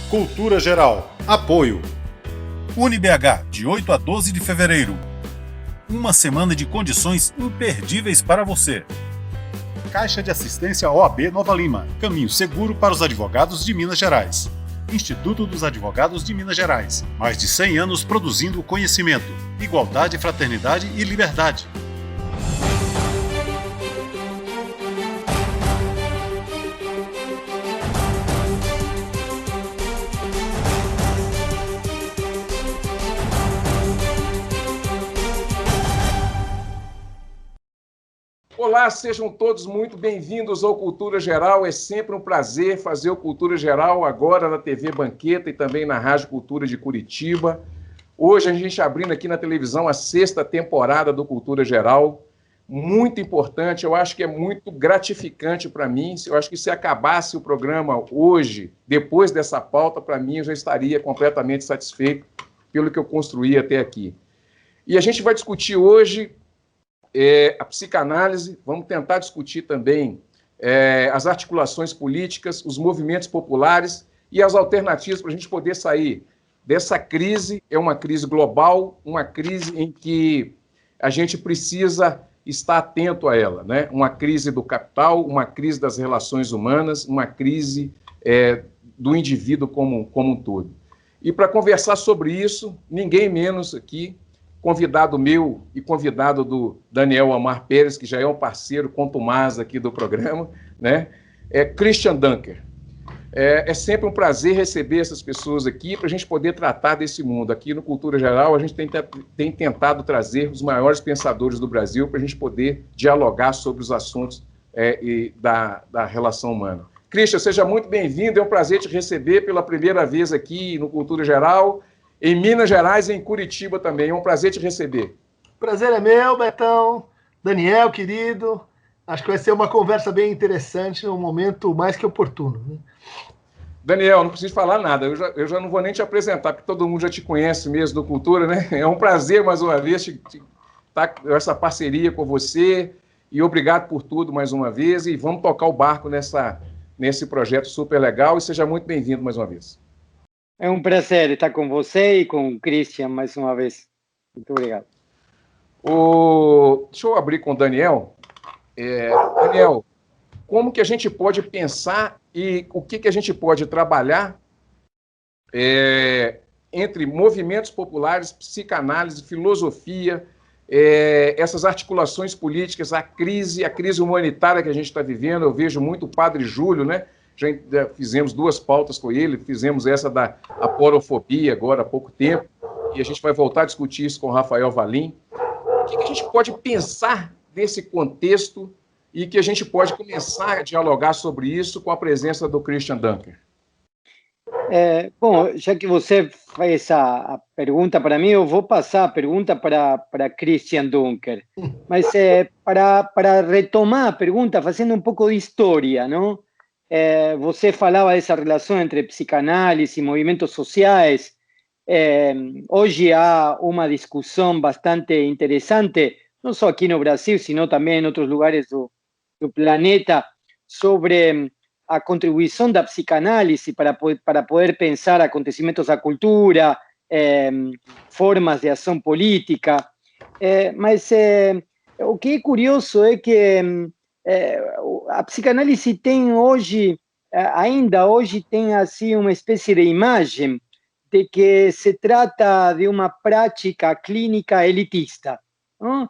Cultura Geral. Apoio. UniBH, de 8 a 12 de fevereiro. Uma semana de condições imperdíveis para você. Caixa de Assistência OAB Nova Lima. Caminho seguro para os advogados de Minas Gerais. Instituto dos Advogados de Minas Gerais. Mais de 100 anos produzindo conhecimento, igualdade, fraternidade e liberdade. Olá, sejam todos muito bem-vindos ao Cultura Geral. É sempre um prazer fazer o Cultura Geral agora na TV Banqueta e também na Rádio Cultura de Curitiba. Hoje a gente abrindo aqui na televisão a 6ª temporada do Cultura Geral. Muito importante, eu acho que é muito gratificante para mim. Eu acho que se acabasse o programa hoje, depois dessa pauta, para mim eu já estaria completamente satisfeito pelo que eu construí até aqui. E a gente vai discutir hoje a psicanálise, vamos tentar discutir também as articulações políticas, os movimentos populares e as alternativas para a gente poder sair dessa crise. É uma crise global, uma crise em que a gente precisa estar atento a ela, né? Uma crise do capital, uma crise das relações humanas, uma crise do indivíduo como um todo. E para conversar sobre isso, ninguém menos aqui, convidado meu e convidado do Daniel Amar Pérez, que já é um parceiro contumaz aqui do programa, né? Christian Dunker. É sempre um prazer receber essas pessoas aqui para a gente poder tratar desse mundo. Aqui no Cultura Geral, a gente tem tentado trazer os maiores pensadores do Brasil para a gente poder dialogar sobre os assuntos da relação humana. Christian, seja muito bem-vindo, é um prazer te receber pela primeira vez aqui no Cultura Geral, em Minas Gerais e em Curitiba também. É um prazer te receber. Prazer é meu, Betão. Daniel, querido. Acho que vai ser uma conversa bem interessante, num momento mais que oportuno, né? Daniel, não preciso falar nada. Eu já não vou nem te apresentar, porque todo mundo já te conhece mesmo do Cultura, né? É um prazer, mais uma vez, estar essa parceria com você. E obrigado por tudo, mais uma vez. E vamos tocar o barco nesse projeto super legal. E seja muito bem-vindo mais uma vez. É um prazer estar com você e com o Christian mais uma vez. Muito obrigado. Deixa eu abrir com o Daniel. Daniel, como que a gente pode pensar e o que a gente pode trabalhar entre movimentos populares, psicanálise, filosofia, essas articulações políticas, a crise humanitária que a gente está vivendo? Eu vejo muito o Padre Júlio, né? Já fizemos 2 pautas com ele, fizemos essa da aporofobia agora há pouco tempo, e a gente vai voltar a discutir isso com o Rafael Valim. O que a gente pode pensar nesse contexto e que a gente pode começar a dialogar sobre isso com a presença do Christian Dunker? Bom, já que você fez a pergunta para mim, eu vou passar a pergunta para Christian Dunker. Mas para retomar a pergunta, fazendo um pouco de história, não? Você falava dessa relação entre psicanálise e movimentos sociais. Hoje há uma discussão bastante interessante, não só aqui no Brasil, sino também em outros lugares do planeta, sobre a contribuição da psicanálise para poder pensar acontecimentos da cultura, formas de ação política. Mas o que é curioso é que a psicanálise tem hoje, ainda hoje tem assim uma espécie de imagem de que se trata de uma prática clínica elitista, não?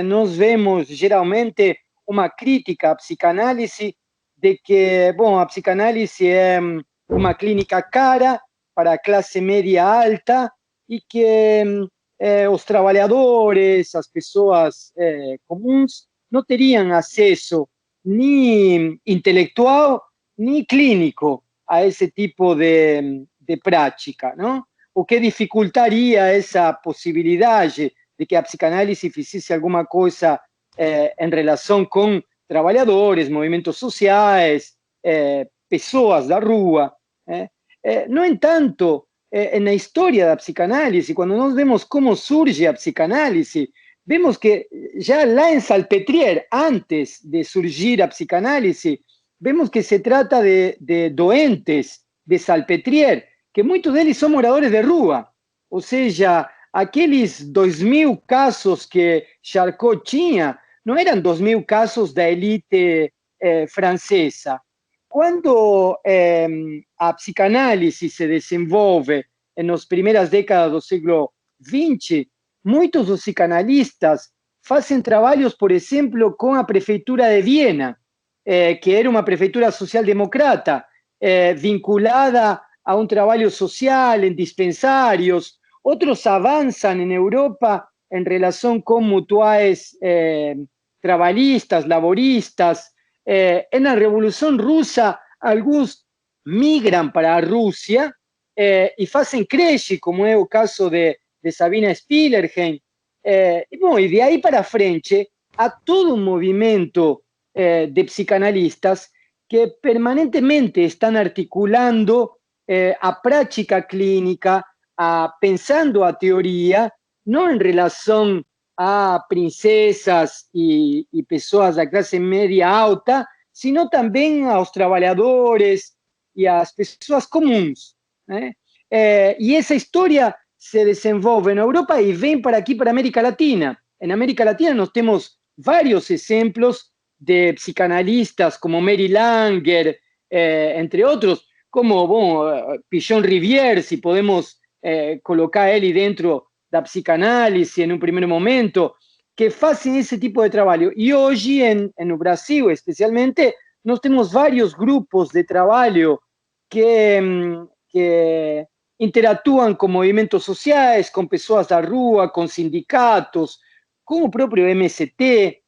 Nós vemos geralmente uma crítica à psicanálise de que, bom, a psicanálise é uma clínica cara para a classe média alta e que os trabalhadores, as pessoas comuns, não teriam acesso nem intelectual, nem clínico a esse tipo de prática, não? O que dificultaria essa possibilidade de que a psicanálise fizesse alguma coisa em relação com trabalhadores, movimentos sociais, pessoas da rua. No entanto, na história da psicanálise, quando nós vemos como surge a psicanálise, vemos que já lá em Salpêtrière, antes de surgir a psicanálise, vemos que se trata de doentes de Salpêtrière, que muitos deles são moradores de rua. Ou seja, aqueles 2.000 casos que Charcot tinha não eram 2.000 casos da elite francesa. Quando a psicanálise se desenvolve nas primeiras décadas do século XX, muitos dos psicanalistas fazem trabalhos, por exemplo, com a prefeitura de Viena, que era uma prefeitura social-democrata, vinculada a um trabalho social em dispensários. Outros avançam em Europa em relação com mutuais trabalhistas, laboristas. Na Revolução Russa, alguns migram para a Rússia e fazem creche, como é o caso de Sabina Spillerheim. E de aí para frente, há todo um movimento de psicanalistas que permanentemente estão articulando a prática clínica, pensando a teoria, não em relação a princesas e pessoas da classe média alta, sino também aos trabalhadores e às pessoas comuns, né? E essa história se desenvolve na Europa e vem para aqui, para a América Latina. Na América Latina nós temos vários exemplos de psicanalistas como Mary Langer, entre outros, como Pichon Rivière, se podemos colocar ele dentro da psicanálise em um primeiro momento, que fazem esse tipo de trabalho. E hoje, no Brasil, especialmente, nós temos vários grupos de trabalho que interatuam com movimentos sociais, com pessoas da rua, com sindicatos, com o próprio MST.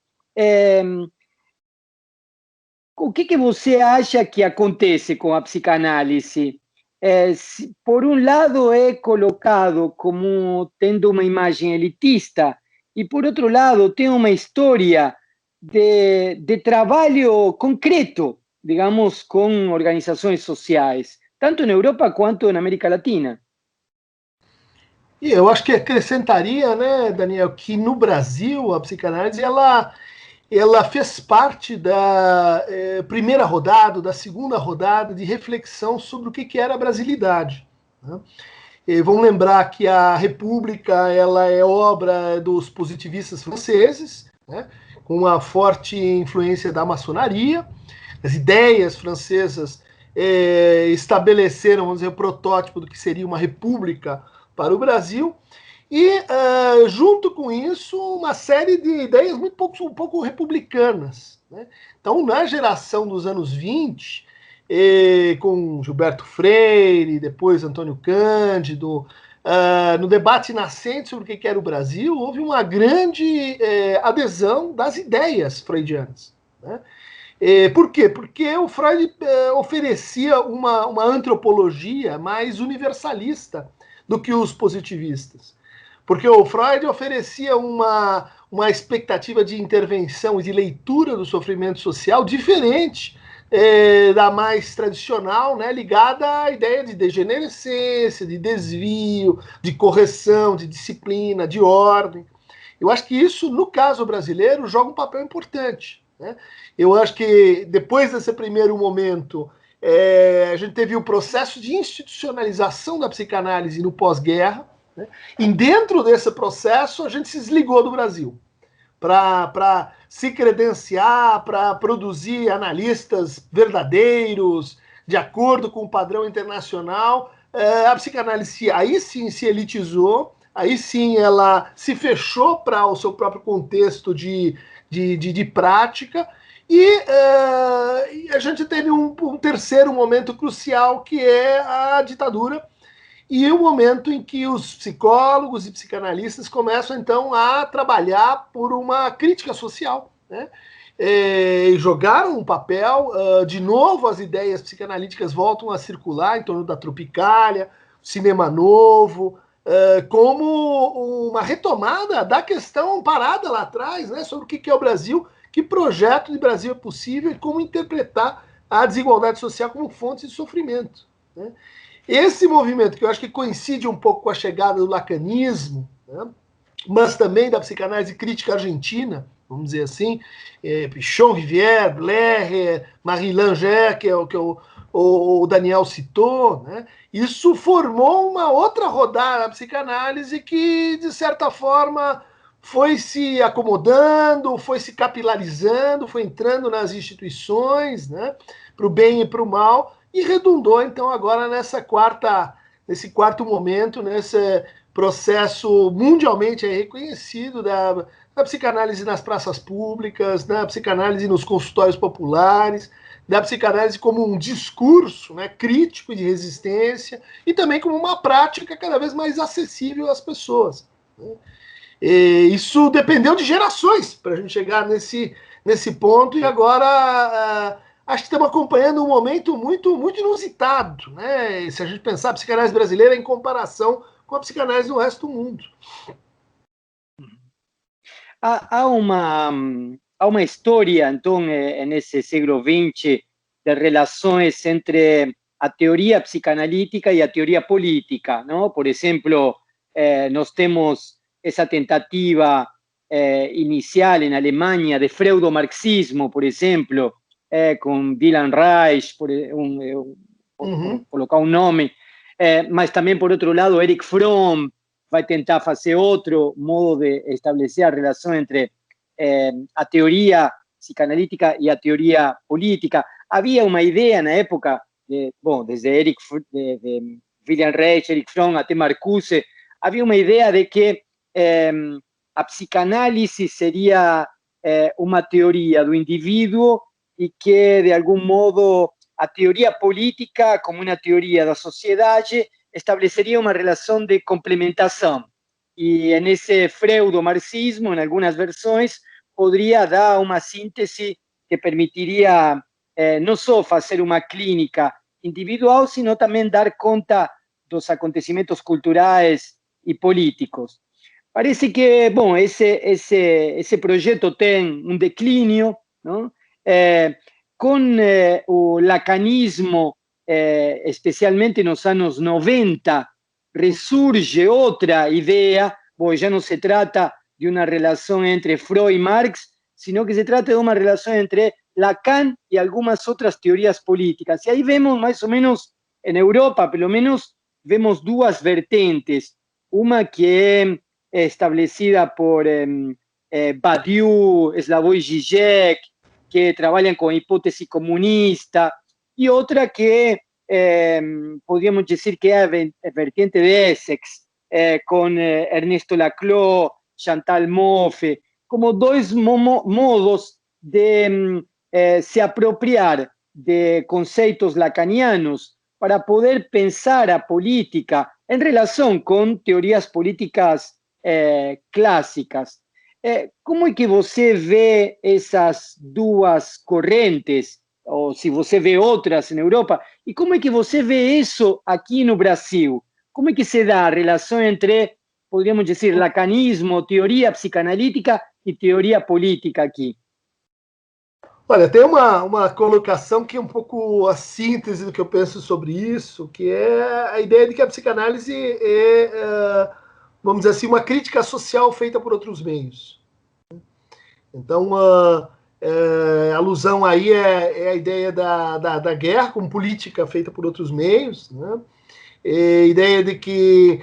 O que você acha que acontece com a psicanálise? Por um lado, é colocado como tendo uma imagem elitista, e por outro lado, tem uma história de trabalho concreto, digamos, com organizações sociais, tanto na Europa quanto na América Latina. E eu acho que acrescentaria, né, Daniel, que no Brasil a psicanálise ela fez parte da primeira rodada, da segunda rodada de reflexão sobre o que era a brasilidade, né? Vamos lembrar que a República ela é obra dos positivistas franceses, né, com uma forte influência da maçonaria. As ideias francesas estabeleceram, vamos dizer, o protótipo do que seria uma república para o Brasil. E, junto com isso, uma série de ideias um pouco republicanas, né? Então, na geração dos anos 20, com Gilberto Freire, depois Antônio Cândido, no debate nascente sobre o que era o Brasil, houve uma grande adesão das ideias freudianas, né? Por quê? Porque o Freud oferecia uma antropologia mais universalista do que os positivistas. Porque o Freud oferecia uma expectativa de intervenção e de leitura do sofrimento social diferente da mais tradicional, né, ligada à ideia de degenerescência, de desvio, de correção, de disciplina, de ordem. Eu acho que isso, no caso brasileiro, joga um papel importante, né? Eu acho que depois desse primeiro momento, a gente teve o processo de institucionalização da psicanálise no pós-guerra, né? E dentro desse processo, a gente se desligou do Brasil para se credenciar, para produzir analistas verdadeiros, de acordo com o padrão internacional. A psicanálise aí sim se elitizou, aí sim ela se fechou para o seu próprio contexto de prática, e a gente teve um terceiro momento crucial, que é a ditadura, e o momento em que os psicólogos e psicanalistas começam, então, a trabalhar por uma crítica social, né? Jogaram um papel, de novo as ideias psicanalíticas voltam a circular em torno da Tropicália, cinema novo, como uma retomada da questão parada lá atrás, né, sobre o que é o Brasil, que projeto de Brasil é possível e como interpretar a desigualdade social como fonte de sofrimento, né? Esse movimento, que eu acho que coincide um pouco com a chegada do lacanismo, né, mas também da psicanálise crítica argentina, vamos dizer assim, Pichon Rivière, Blair, Marie Langer, que é o o Daniel citou, né? Isso formou uma outra rodada da psicanálise que, de certa forma, foi se acomodando, foi se capilarizando, foi entrando nas instituições, né? Para o bem e para o mal, e redundou, então, agora nesse quarto momento, nesse processo mundialmente reconhecido da psicanálise nas praças públicas, da psicanálise nos consultórios populares, da psicanálise como um discurso, né, crítico de resistência e também como uma prática cada vez mais acessível às pessoas, né? E isso dependeu de gerações para a gente chegar nesse ponto, e agora acho que estamos acompanhando um momento muito, muito inusitado, né? Se a gente pensar a psicanálise brasileira em comparação com a psicanálise do resto do mundo. Há uma história, então, nesse século XX, de relações entre a teoria psicanalítica e a teoria política, não? Por exemplo, nós temos essa tentativa inicial em Alemanha de freudomarxismo, por exemplo, com Wilhelm Reich, por colocar um nome, mas também, por outro lado, Erich Fromm vai tentar fazer outro modo de estabelecer a relação entre a teoria psicanalítica e a teoria política. Havia uma ideia na época, desde de Wilhelm Reich, Erich Fromm até Marcuse, havia uma ideia de que a psicanálise seria uma teoria do indivíduo e que, de algum modo, a teoria política, como uma teoria da sociedade, estabeleceria uma relação de complementação. E nesse freudo-marxismo, em algumas versões, poderia dar uma síntese que permitiria não só fazer uma clínica individual, sino também dar conta dos acontecimentos culturais e políticos. Parece que, bom, esse projeto tem um declínio, não? Com o lacanismo, especialmente nos anos 90, resurge outra ideia, já não se trata de uma relação entre Freud e Marx, sino que se trata de uma relação entre Lacan e algumas outras teorias políticas. E aí vemos, mais ou menos, em Europa, pelo menos, vemos duas vertentes. Uma que é estabelecida por Badiou, Slavoj Žižek, que trabalham com hipótese comunista, e outra que podríamos dizer que é a vertente de Essex, com Ernesto Laclau, Chantal Mouffe, como dois modos de se apropriar de conceitos lacanianos para poder pensar a política em relação com teorias políticas clássicas. Como é que você vê essas duas correntes, ou se você vê outras na Europa, e como é que você vê isso aqui no Brasil? Como é que se dá a relação entre, poderíamos dizer, lacanismo, teoria psicanalítica e teoria política aqui? Olha, tem uma colocação que é um pouco a síntese do que eu penso sobre isso, que é a ideia de que a psicanálise é, vamos dizer assim, uma crítica social feita por outros meios. Então, a alusão aí é a ideia da guerra como política feita por outros meios, né? A ideia de que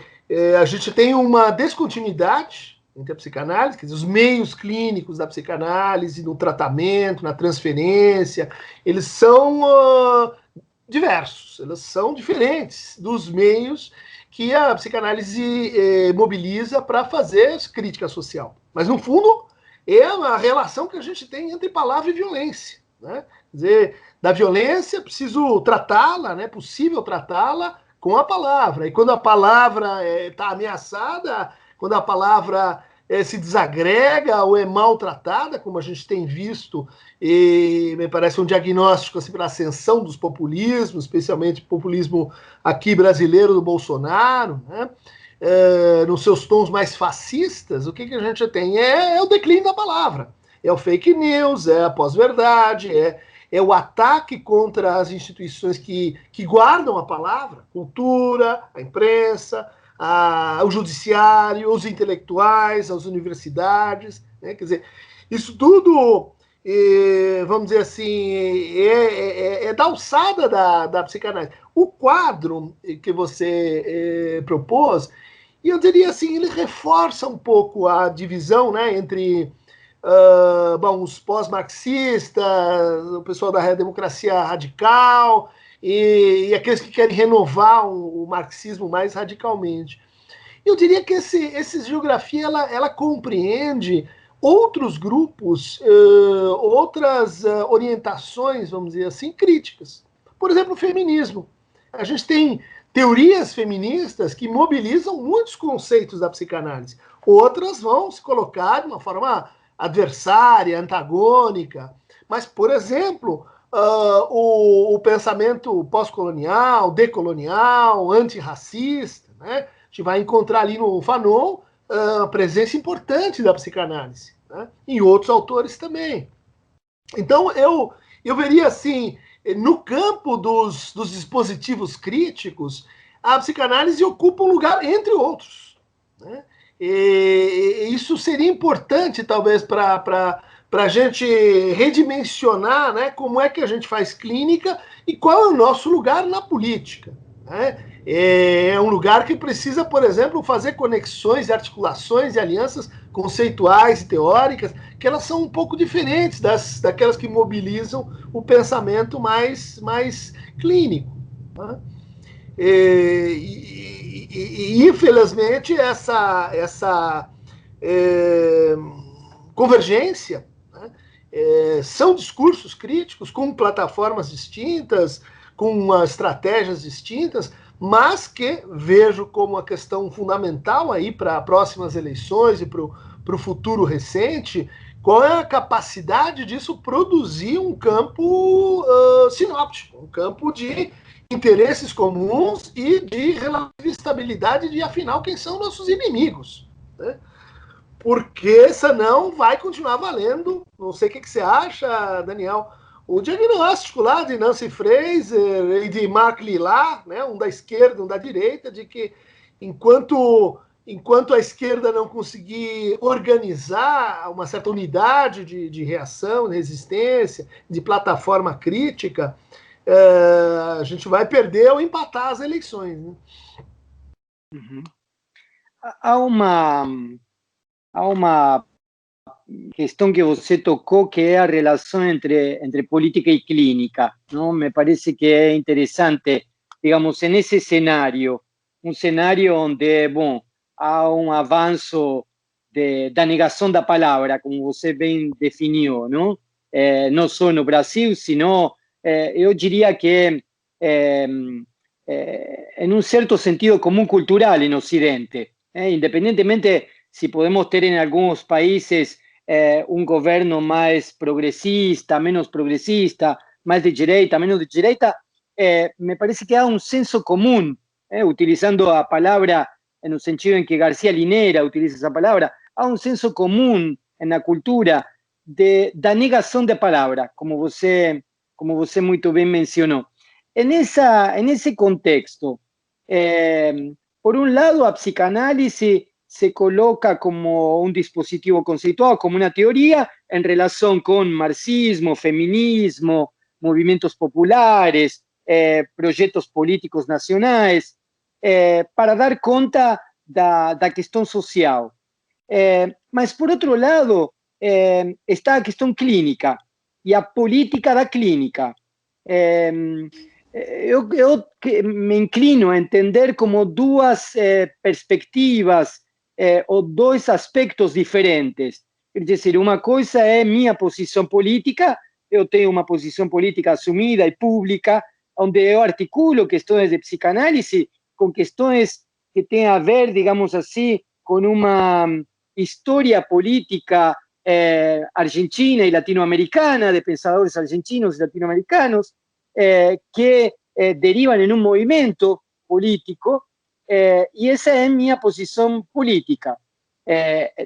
a gente tem uma descontinuidade entre a psicanálise, quer dizer, os meios clínicos da psicanálise, no tratamento, na transferência, eles são diversos, eles são diferentes dos meios que a psicanálise mobiliza para fazer crítica social. Mas, no fundo, é a relação que a gente tem entre palavra e violência, né? Quer dizer, da violência, preciso tratá-la, né? É possível tratá-la com a palavra. E quando a palavra está ameaçada, quando a palavra se desagrega ou é maltratada, como a gente tem visto, e me parece um diagnóstico assim, para a ascensão dos populismos, especialmente o populismo aqui brasileiro do Bolsonaro, né? Nos seus tons mais fascistas, o que a gente tem? É o declínio da palavra, é o fake news, é a pós-verdade, é o ataque contra as instituições que guardam a palavra, cultura, a imprensa, o judiciário, os intelectuais, as universidades, né? Quer dizer, isso tudo vamos dizer assim, é da alçada da psicanálise. O quadro que você propôs, e eu diria assim, ele reforça um pouco a divisão, né, entre os pós-marxistas, o pessoal da democracia radical e aqueles que querem renovar o marxismo mais radicalmente. Eu diria que essa geografia ela compreende outros grupos, outras orientações, vamos dizer assim, críticas. Por exemplo, o feminismo. A gente tem teorias feministas que mobilizam muitos conceitos da psicanálise. Outras vão se colocar de uma forma adversária, antagônica. Mas, por exemplo, o pensamento pós-colonial, decolonial, antirracista, né? A gente vai encontrar ali no Fanon a presença importante da psicanálise, né? Em outros autores também. Então, eu veria assim, no campo dos dispositivos críticos, a psicanálise ocupa um lugar entre outros, né? E isso seria importante, talvez, para a gente redimensionar, né, como é que a gente faz clínica e qual é o nosso lugar na política, né? É um lugar que precisa, por exemplo, fazer conexões, articulações e alianças conceituais e teóricas, que elas são um pouco diferentes daquelas que mobilizam o pensamento mais clínico, né? E infelizmente, essa convergência, né, são discursos críticos com plataformas distintas, com estratégias distintas, mas que vejo como uma questão fundamental aí para próximas eleições e para o futuro recente, qual é a capacidade disso produzir um campo sinóptico, um campo de interesses comuns e de relativa estabilidade de, afinal, quem são nossos inimigos, né? Porque senão vai continuar valendo, não sei o que você acha, Daniel, o diagnóstico lá de Nancy Fraser e de Mark Lillard, né, um da esquerda, um da direita, de que enquanto a esquerda não conseguir organizar uma certa unidade de reação, de resistência, de plataforma crítica, a gente vai perder ou empatar as eleições, né? Uhum. Há uma questão que você tocou, que é a relação entre política e clínica, não? Me parece que é interessante, digamos, nesse cenário, um cenário onde, bom, há um avanço da negação da palavra, como você bem definiu, não? Não só no Brasil, sino, eu diria que em um certo sentido comum cultural no Ocidente, independentemente si podemos tener en algunos países un gobierno más progresista, menos progresista, más de derecha, menos de derecha, me parece que hay un senso común, utilizando la palabra en el sentido en que García Linera utiliza esa palabra, hay un senso común en la cultura da negación de palabra, como você muy bien mencionó. En ese contexto, por un lado, a psicanálisis se coloca como un dispositivo conceituado, como una teoría en relación con marxismo, feminismo, movimientos populares, proyectos políticos nacionales, para dar conta da questão social. Mas, por outro lado, está a questão clínica e a política da clínica. Eu me inclino a entender como duas perspectivas ou dois aspectos diferentes. Quer dizer, uma coisa é minha posição política, eu tenho uma posição política assumida e pública, onde eu articulo questões de psicanálise com questões que têm a ver, digamos assim, com uma história política argentina e latino-americana, de pensadores argentinos e latino-americanos, que derivan en un movimiento político, y esa es mi posición política,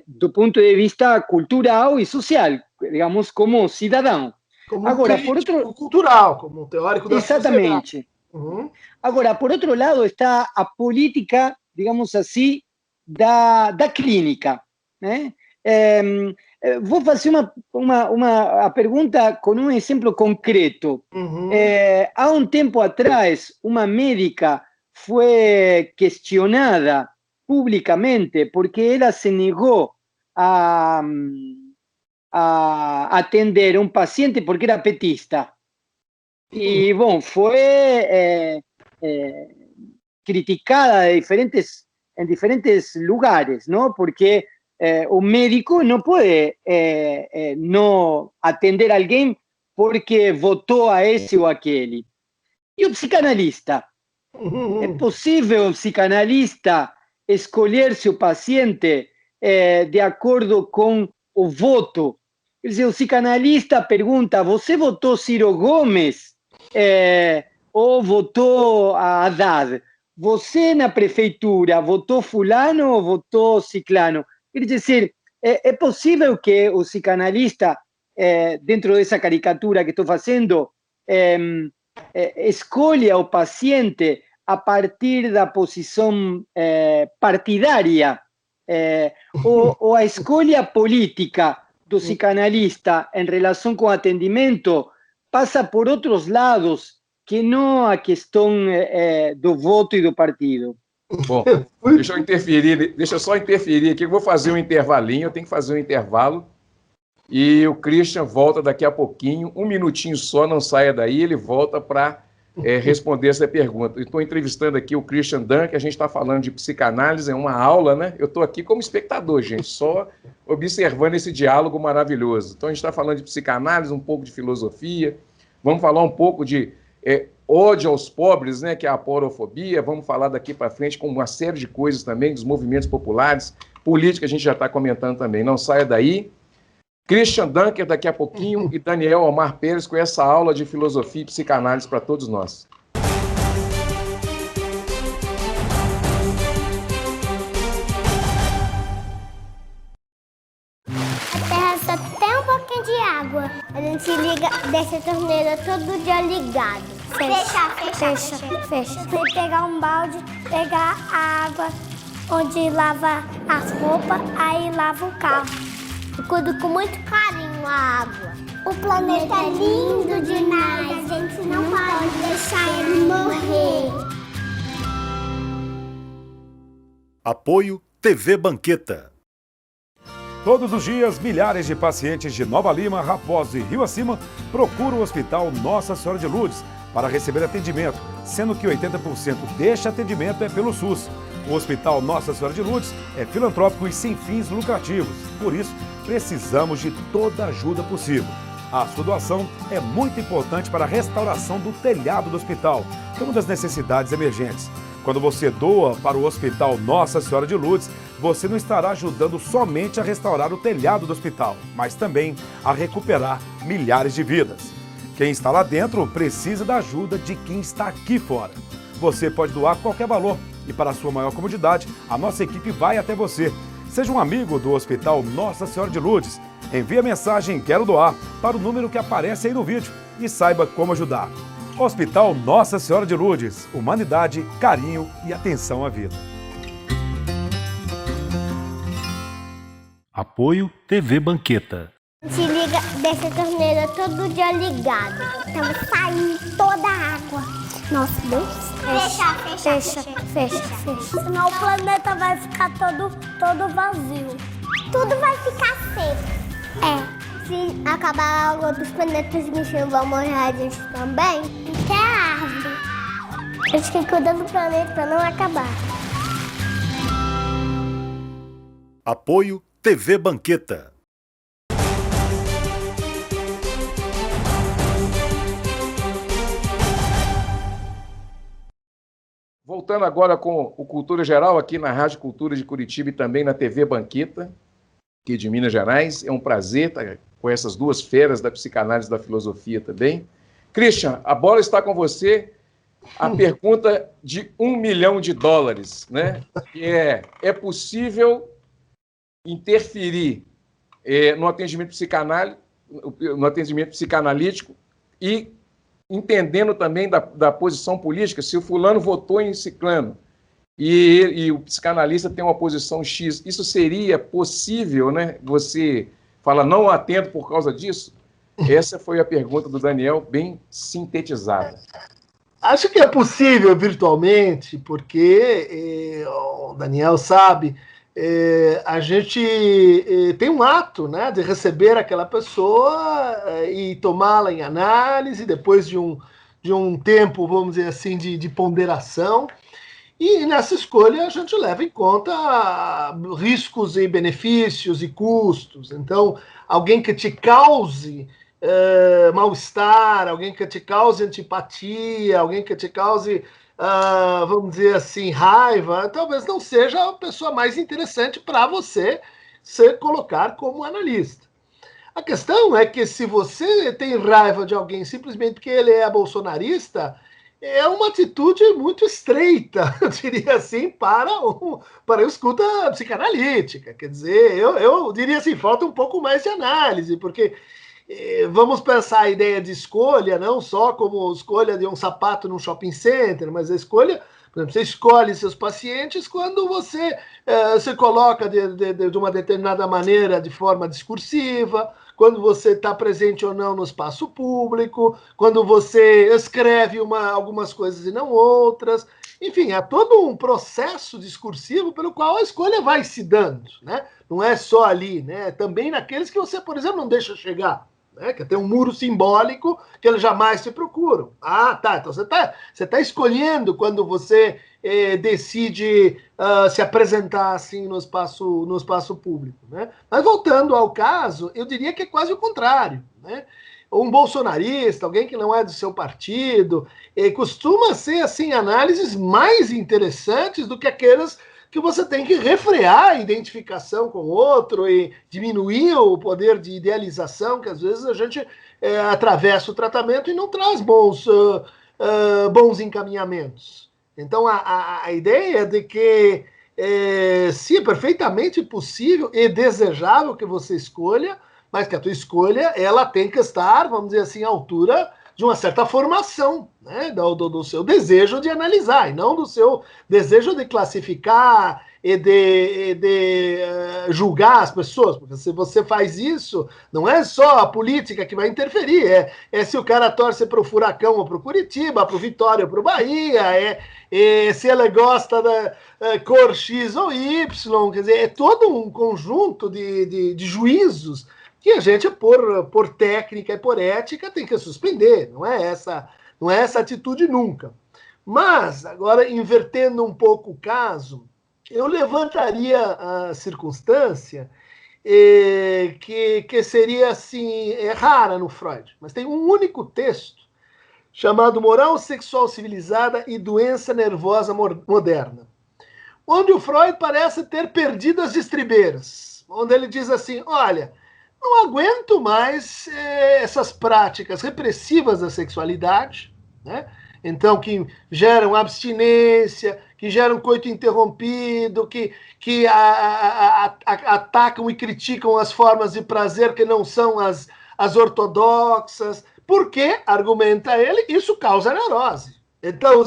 do punto de vista cultural y social, digamos, como ciudadano. Como Agora, por outro... cultural, como teórico da exatamente. Uhum. Agora, por outro lado, está a política, digamos assim, da clínica, né? vou fazer a pergunta com um exemplo concreto. Há um tempo atrás, uma médica foi questionada publicamente porque ela se negou a atender um paciente porque era petista. E, bom, foi criticada em diferentes lugares, não? Porque o médico não pode não atender alguém porque votou a esse ou aquele. E o psicanalista? É possível o psicanalista escolher seu paciente de acordo com o voto? Quer dizer, o psicanalista pergunta: você votou Ciro Gomes ou votou a Haddad? Você na prefeitura votou fulano ou votou ciclano? Quer dizer, é possível que o psicanalista, dentro dessa caricatura que estou fazendo, escolha o paciente a partir da posição partidária, ou a escolha política do psicanalista em relação com o atendimento passa por outros lados que não a questão do voto e do partido. Bom, deixa eu só interferir aqui, eu vou fazer um intervalinho, eu tenho que fazer um intervalo, e o Christian volta daqui a pouquinho, um minutinho só, não saia daí, ele volta para responder essa pergunta. Estou entrevistando aqui o Christian Dunker, a gente está falando de psicanálise, é uma aula, né? Eu estou aqui como espectador, gente, só observando esse diálogo maravilhoso. Então a gente está falando de psicanálise, um pouco de filosofia, vamos falar um pouco de ódio aos pobres, né, que é a aporofobia, vamos falar daqui para frente com uma série de coisas também, dos movimentos populares, política a gente já está comentando também, não saia daí. Christian Dunker daqui a pouquinho e Daniel Omar Pérez com essa aula de filosofia e psicanálise para todos nós. A terra só tem um pouquinho de água. A gente liga, deixa a torneira todo dia ligado. Fecha. Você pegar um balde, pegar a água onde lava as roupas, aí lava o carro. Eu cuido com muito carinho a água. O planeta é lindo demais, a gente não pode deixar ele morrer. Apoio TV Banqueta. Todos os dias, milhares de pacientes de Nova Lima, Raposo e Rio Acima procuram o Hospital Nossa Senhora de Lourdes para receber atendimento, sendo que 80% deste atendimento é pelo SUS. O Hospital Nossa Senhora de Lourdes é filantrópico e sem fins lucrativos, por isso precisamos de toda a ajuda possível. A sua doação é muito importante para a restauração do telhado do hospital, que é uma das necessidades emergentes. Quando você doa para o Hospital Nossa Senhora de Lourdes, você não estará ajudando somente a restaurar o telhado do hospital, mas também a recuperar milhares de vidas. Quem está lá dentro precisa da ajuda de quem está aqui fora. Você pode doar qualquer valor e, para a sua maior comodidade, a nossa equipe vai até você. Seja um amigo do Hospital Nossa Senhora de Lourdes. Envie a mensagem "Quero doar" para o número que aparece aí no vídeo e saiba como ajudar. Hospital Nossa Senhora de Lourdes. Humanidade, carinho e atenção à vida. Apoio TV Banqueta. A gente liga, deixa a torneira todo dia ligada. Então sai toda a água. Nossa, Deus. Fecha. Senão o planeta vai ficar todo vazio. Tudo vai ficar seco. Se acabar a água dos planetas mexendo, vão morrer a gente também. Até a árvore. A gente tem que cuidar do planeta para não acabar. Apoio TV Banqueta. Voltando agora com o Cultura Geral, aqui na Rádio Cultura de Curitiba e também na TV Banqueta, aqui de Minas Gerais. É um prazer estar com essas duas feras da psicanálise e da filosofia também. Christian, a bola está com você. A pergunta de $1 milhão, né? Que é possível interferir no atendimento psicanalítico e entendendo também da posição política, se o fulano votou em ciclano e o psicanalista tem uma posição X, isso seria possível, né? Você fala, não atendo por causa disso? Essa foi a pergunta do Daniel, bem sintetizada. Acho que é possível virtualmente, porque o Daniel sabe, a gente tem um ato, né, de receber aquela pessoa e tomá-la em análise, depois de um tempo, vamos dizer assim, de ponderação. E nessa escolha a gente leva em conta riscos e benefícios e custos. Então, alguém que te cause mal-estar, alguém que te cause antipatia, alguém que te cause, vamos dizer assim, raiva, talvez não seja a pessoa mais interessante para você se colocar como analista. A questão é que se você tem raiva de alguém simplesmente porque ele é bolsonarista, é uma atitude muito estreita, eu diria assim, para a escuta psicanalítica. Quer dizer, eu diria assim, falta um pouco mais de análise, porque vamos pensar a ideia de escolha, não só como escolha de um sapato num shopping center, mas a escolha, por exemplo, você escolhe seus pacientes quando você se coloca de uma determinada maneira, de forma discursiva, quando você está presente ou não no espaço público, quando você escreve algumas coisas e não outras. Enfim, é todo um processo discursivo pelo qual a escolha vai se dando, né? Não é só ali, né? Também naqueles que você, por exemplo, não deixa chegar, né? Que tem um muro simbólico que eles jamais te procuram. Ah, tá. Então você tá escolhendo quando você decide se apresentar assim no espaço público, né? Mas voltando ao caso, eu diria que é quase o contrário, né? Um bolsonarista, alguém que não é do seu partido, costuma ser assim análises mais interessantes do que aquelas que você tem que refrear a identificação com o outro e diminuir o poder de idealização, que às vezes a gente atravessa o tratamento e não traz bons encaminhamentos. Então, a ideia de que se é perfeitamente possível e desejável que você escolha, mas que a tua escolha ela tem que estar, vamos dizer assim, à altura de uma certa formação, né, do seu desejo de analisar, e não do seu desejo de classificar e de julgar as pessoas, porque se você faz isso, não é só a política que vai interferir, é se o cara torce para o Furacão ou para o Curitiba, para o Vitória ou para o Bahia, se ela gosta da cor X ou Y, quer dizer, é todo um conjunto de juízos que a gente, por técnica e por ética, tem que suspender. Não é essa atitude nunca. Mas, agora, invertendo um pouco o caso, eu levantaria a circunstância que seria, assim, rara no Freud. Mas tem um único texto chamado Moral Sexual Civilizada e Doença Nervosa Moderna, onde o Freud parece ter perdido as estribeiras, onde ele diz assim, olha, não aguento mais essas práticas repressivas da sexualidade, né? Então, que geram abstinência, que geram coito interrompido, que atacam e criticam as formas de prazer que não são as ortodoxas, porque, argumenta ele, isso causa neurose. Então,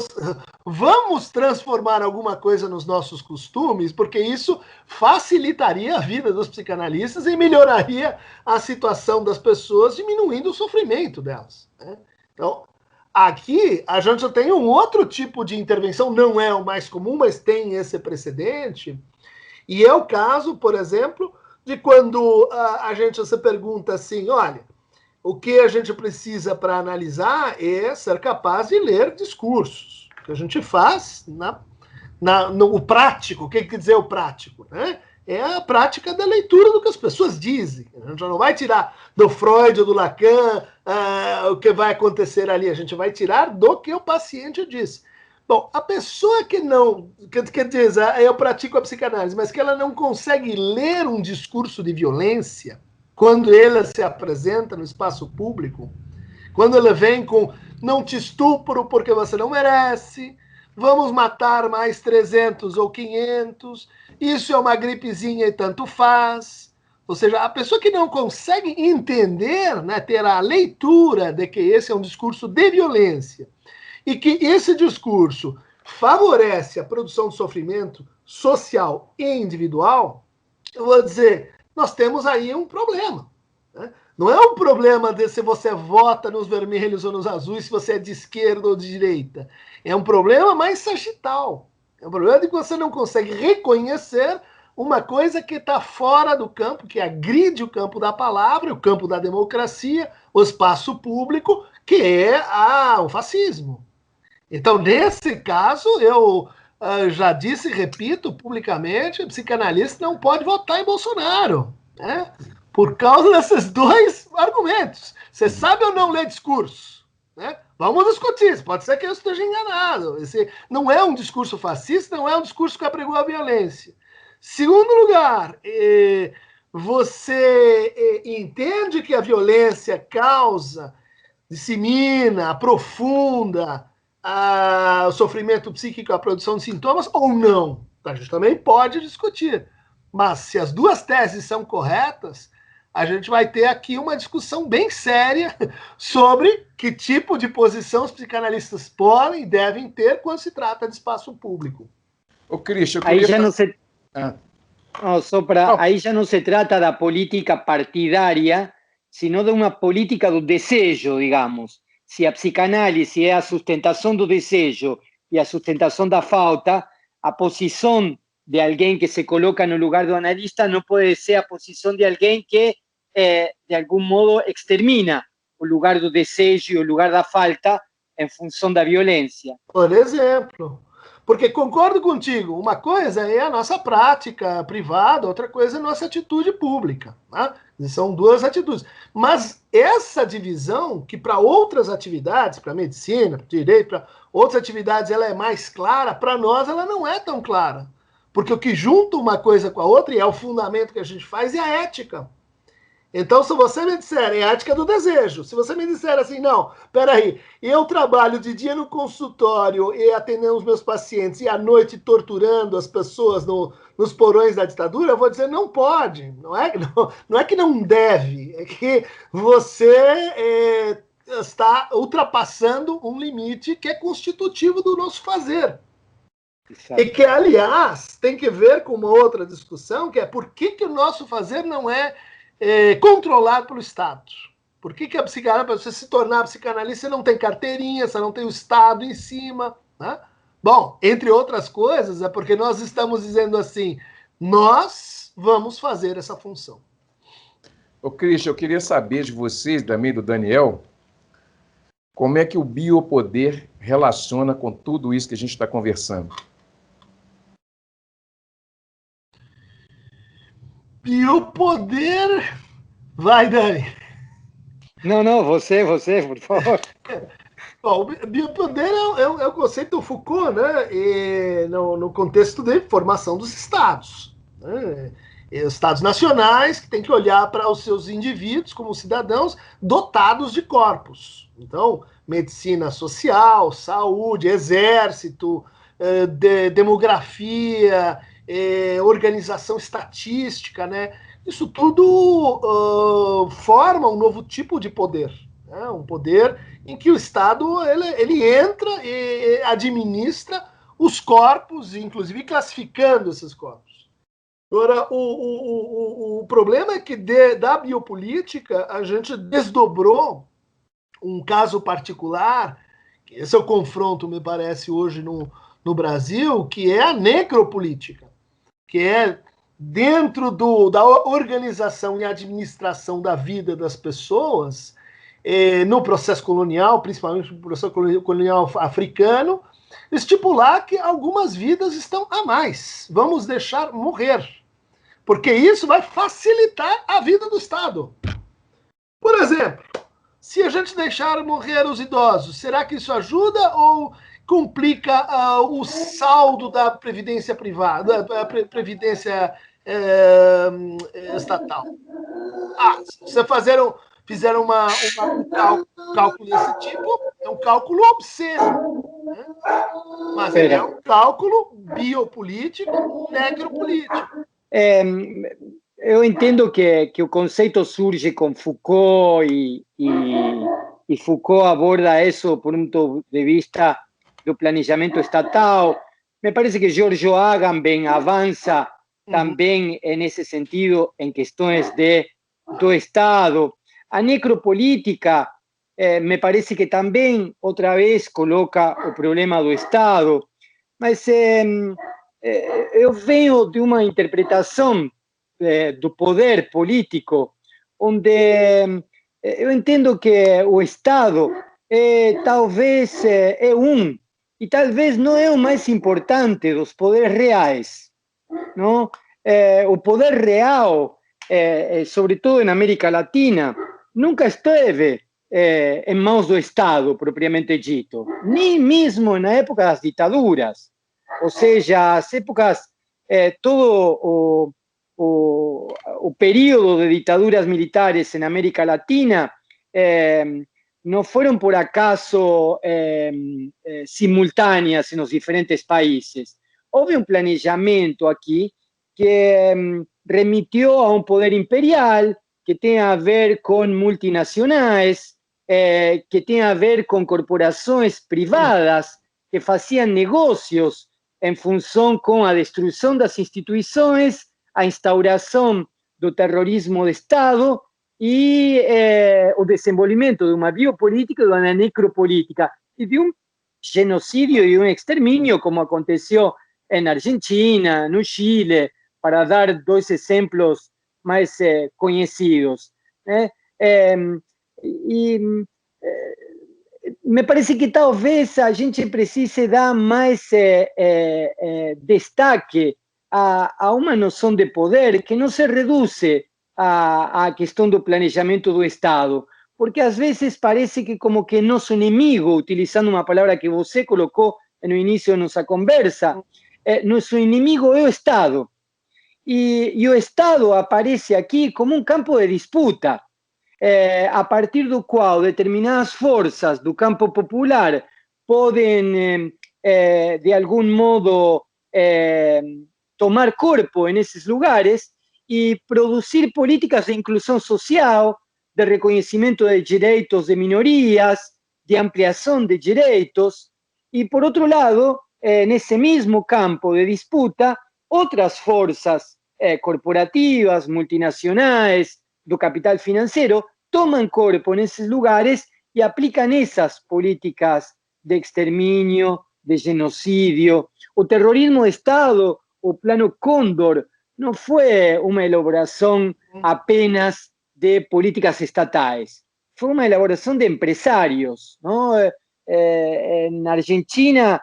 vamos transformar alguma coisa nos nossos costumes, porque isso facilitaria a vida dos psicanalistas e melhoraria a situação das pessoas, diminuindo o sofrimento delas, né? Então, aqui a gente tem um outro tipo de intervenção, não é o mais comum, mas tem esse precedente, e é o caso, por exemplo, de quando a gente se pergunta assim, olha, o que a gente precisa para analisar é ser capaz de ler discursos. O que a gente faz no prático, o que quer dizer o prático, né? É a prática da leitura do que as pessoas dizem. A gente não vai tirar do Freud ou do Lacan o que vai acontecer ali, a gente vai tirar do que o paciente diz. Bom, a pessoa que não, quer dizer, eu pratico a psicanálise, mas que ela não consegue ler um discurso de violência, quando ele se apresenta no espaço público, quando ele vem com não te estupro porque você não merece, vamos matar mais 300 ou 500, isso é uma gripezinha e tanto faz. Ou seja, a pessoa que não consegue entender, né, ter a leitura de que esse é um discurso de violência e que esse discurso favorece a produção de sofrimento social e individual, eu vou dizer, nós temos aí um problema. Né? Não é um problema de se você vota nos vermelhos ou nos azuis, se você é de esquerda ou de direita. É um problema mais sagital. É um problema de que você não consegue reconhecer uma coisa que está fora do campo, que agride o campo da palavra, o campo da democracia, o espaço público, que é o fascismo. Então, nesse caso, eu já disse e repito publicamente, o psicanalista não pode votar em Bolsonaro, né? Por causa desses dois argumentos. Você sabe ou não ler discurso? Né? Vamos discutir, pode ser que eu esteja enganado. Esse não é um discurso fascista, não é um discurso que apregou a violência. Segundo lugar, você entende que a violência causa, dissemina, aprofunda o sofrimento psíquico, a produção de sintomas, ou não? A gente também pode discutir. Mas se as duas teses são corretas, a gente vai ter aqui uma discussão bem séria sobre que tipo de posição os psicanalistas podem e devem ter quando se trata de espaço público. Ô, Christian, eu Aí queria... já não se... Aí já não se trata da política partidária, sino de uma política do desejo, digamos. Se a psicanálise é a sustentação do desejo e a sustentação da falta, a posição de alguém que se coloca no lugar do analista não pode ser a posição de alguém que, de algum modo, extermina o lugar do desejo e o lugar da falta em função da violência. Por exemplo, porque concordo contigo, uma coisa é a nossa prática privada, outra coisa é a nossa atitude pública. Né? São duas atitudes. Mas essa divisão, que para outras atividades, para medicina, para direito, para outras atividades, ela é mais clara, para nós ela não é tão clara. Porque o que junta uma coisa com a outra, e é o fundamento que a gente faz, é a ética. Então, se você me disser, é a ética do desejo. Se você me disser assim, não, peraí, eu trabalho de dia no consultório e atendendo os meus pacientes e à noite torturando as pessoas nos porões da ditadura, eu vou dizer, não pode. Não é que não deve, é que você está ultrapassando um limite que é constitutivo do nosso fazer. Exato. E que, aliás, tem que ver com uma outra discussão, que é por que o nosso fazer não é controlado pelo Estado. Por que a psicanálise, para você se tornar psicanalista, você não tem carteirinha, você não tem o Estado em cima, né? Bom, entre outras coisas, é porque nós estamos dizendo assim, nós vamos fazer essa função. Ô, Christian, eu queria saber de vocês, também do Daniel, como é que o biopoder relaciona com tudo isso que a gente está conversando? Biopoder... Vai, Dani. Não, você, por favor. Bom, o biopoder é o conceito do Foucault, né? E no contexto de formação dos Estados. Né? Os Estados nacionais que têm que olhar para os seus indivíduos como cidadãos dotados de corpos. Então, medicina social, saúde, exército, demografia, organização estatística, né? Isso tudo forma um novo tipo de poder, né? Um poder em que o Estado ele entra e administra os corpos, inclusive classificando esses corpos. Agora, o problema é que da biopolítica a gente desdobrou um caso particular, esse é o confronto, me parece, hoje no Brasil, que é a necropolítica, que é dentro da organização e administração da vida das pessoas, no processo colonial, principalmente no processo colonial africano, estipular que algumas vidas estão a mais. Vamos deixar morrer, porque isso vai facilitar a vida do Estado. Por exemplo, se a gente deixar morrer os idosos, será que isso ajuda ou complica o saldo da previdência privada, da previdência estatal? Se você fizeram um cálculo desse tipo, é um cálculo obsceno, né? Mas é um cálculo biopolítico, necropolítico. Eu entendo que o conceito surge com Foucault e Foucault aborda isso do ponto de vista do planejamento estatal. Me parece que Giorgio Agamben avança também nesse sentido em questões do Estado. A necropolítica me parece que também, outra vez, coloca o problema do Estado, mas eu venho de uma interpretação do poder político, onde eu entendo que o Estado talvez e talvez não é o mais importante dos poderes reais, não? O poder real, sobretudo em América Latina, nunca esteve em mãos do Estado, propriamente dito, nem mesmo na época das ditaduras. Ou seja, as épocas, todo o período de ditaduras militares em América Latina não foram por acaso simultâneas nos diferentes países. Houve um planejamento aqui que remitió a un poder imperial que tiene a ver con multinacionales, que tiene a ver con corporaciones privadas que hacían negocios en función con la destrucción de las instituciones, a instauración del terrorismo de Estado y el desenvolvimiento de una biopolítica y de una necropolítica y de un genocidio y de un exterminio como aconteció en Argentina, en Chile, para dar dois exemplos mais conhecidos. Me parece que talvez a gente precise dar mais destaque a uma noção de poder que não se reduz à questão do planejamento do Estado, porque às vezes parece que como que nosso inimigo, utilizando uma palavra que você colocou no início da nossa conversa, nosso inimigo é o Estado. E o Estado aparece aqui como um campo de disputa, a partir do qual determinadas forças do campo popular podem, de algum modo, tomar corpo nesses lugares e produzir políticas de inclusão social, de reconhecimento de direitos de minorias, de ampliação de direitos, e, por outro lado, nesse mesmo campo de disputa, outras forças corporativas, multinacionais, do capital financeiro, tomam corpo nesses lugares e aplicam essas políticas de extermínio, de genocídio. O terrorismo de Estado, o Plano Cóndor, não foi uma elaboração apenas de políticas estatais, foi uma elaboração de empresários, não? Na Argentina,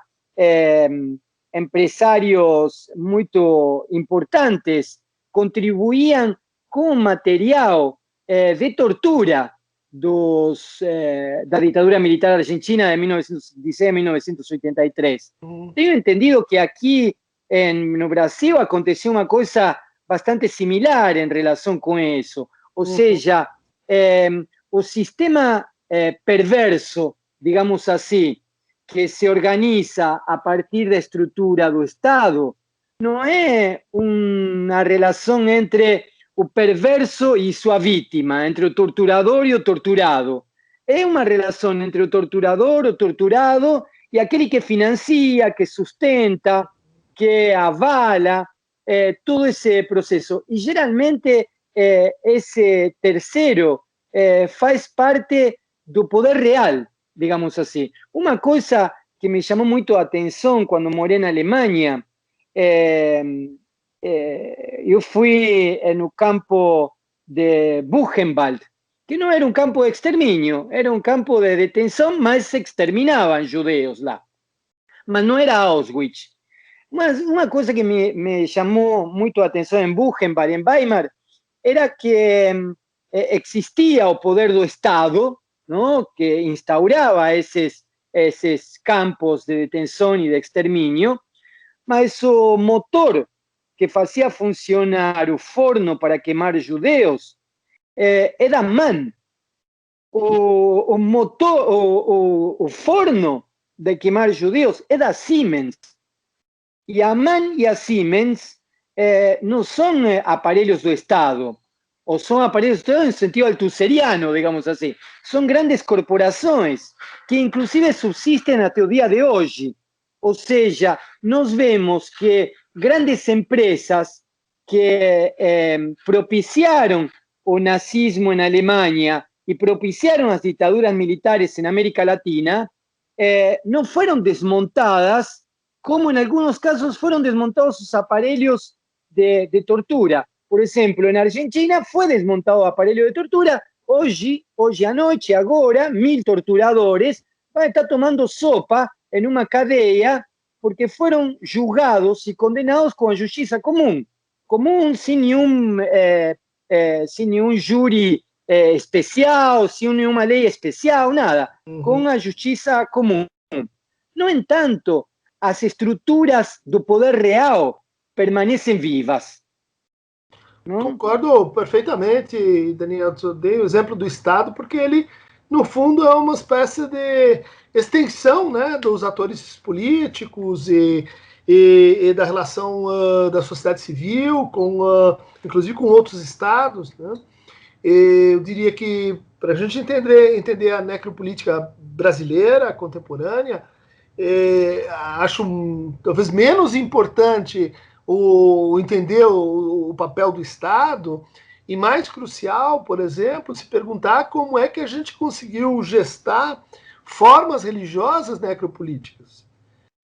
empresários muito importantes contribuíam com material de tortura da ditadura militar argentina de 1916 a 1983. Tenho entendido que aqui no Brasil aconteceu uma coisa bastante similar em relação com isso. Ou seja, o sistema perverso, digamos assim, que se organiza a partir da estrutura do Estado, não é uma relação entre o perverso e sua vítima, entre o torturador e o torturado. É uma relação entre o torturador, o torturado, e aquele que financia, que sustenta, que avala todo esse processo. E, geralmente, esse terceiro faz parte do poder real, digamos assim. Uma coisa que me chamou muito a atenção quando morei na Alemanha, eu fui no campo de Buchenwald, que não era um campo de extermínio, era um campo de detenção, mas se exterminavam judeus lá. Mas não era Auschwitz. Mas uma coisa que me chamou muito a atenção em Buchenwald, em Weimar, era que existia o poder do Estado, não? Que instaurava esses campos de detenção e de extermínio, mas o motor que fazia funcionar o forno para queimar judeus era MAN. O motor, o forno de queimar judeus era Siemens. E a MAN e a Siemens não são aparelhos do Estado, ou são aparelhos do Estado em sentido altuseriano, digamos assim. São grandes corporações que, inclusive, subsistem até o dia de hoje. Ou seja, nós vemos que grandes empresas que propiciaron o nazismo en Alemania y propiciaron las dictaduras militares en América Latina, no fueron desmontadas, como en algunos casos fueron desmontados sus aparelhos de tortura. Por ejemplo, en Argentina fue desmontado aparelho de tortura. Hoy anoche, ahora, 1000 torturadores van a estar tomando sopa en una cadea porque fueron julgados y condenados con justicia común, sin ningún júri especial, sin ninguna ley especial, nada, con a justiça comum. No entanto, as estruturas do poder real permanecem vivas. Não? Concordo perfeitamente, Daniel. Eu dei o exemplo do Estado porque ele, no fundo, é uma espécie de extensão, né, dos atores políticos e da relação da sociedade civil, inclusive com outros estados, né? Eu diria que, para a gente entender a necropolítica brasileira contemporânea, acho talvez menos importante entender o papel do Estado e mais crucial, por exemplo, se perguntar como é que a gente conseguiu gestar formas religiosas necropolíticas.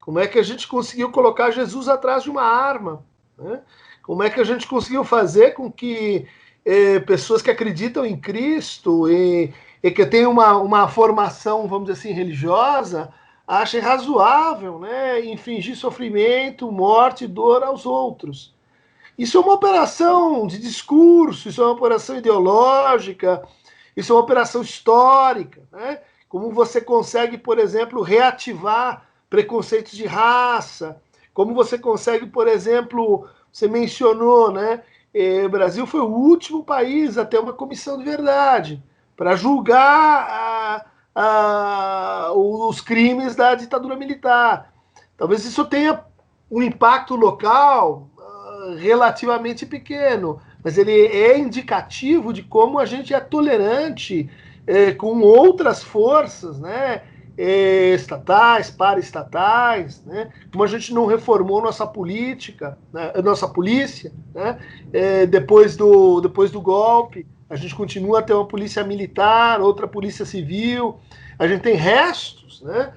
Como é que a gente conseguiu colocar Jesus atrás de uma arma, né? Como é que a gente conseguiu fazer com que pessoas que acreditam em Cristo e que têm uma formação, vamos dizer assim, religiosa, achem razoável, né, infligir sofrimento, morte e dor aos outros. Isso é uma operação de discurso, isso é uma operação ideológica, isso é uma operação histórica, né? Como você consegue, por exemplo, reativar preconceitos de raça, como você consegue, por exemplo, você mencionou, né, o Brasil foi o último país a ter uma comissão de verdade para julgar os crimes da ditadura militar. Talvez isso tenha um impacto local relativamente pequeno, mas ele é indicativo de como a gente é tolerante com outras forças, né, estatais, paraestatais, né, como a gente não reformou nossa política, né, nossa polícia, né, depois do golpe. A gente continua a ter uma polícia militar, outra polícia civil. A gente tem restos, né,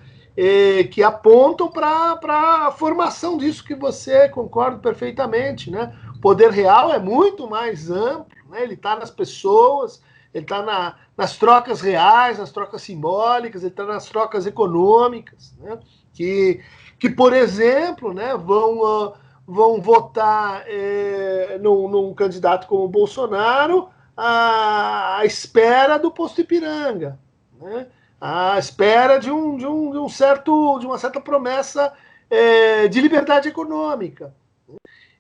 que apontam para a formação disso que você concorda perfeitamente, né? O poder real é muito mais amplo, né? Ele está nas pessoas, ele está nas trocas reais, nas trocas simbólicas, ele está nas trocas econômicas, né? Que por exemplo, né, vão votar num candidato como o Bolsonaro à espera do posto Ipiranga, né? À espera de uma certa promessa de liberdade econômica,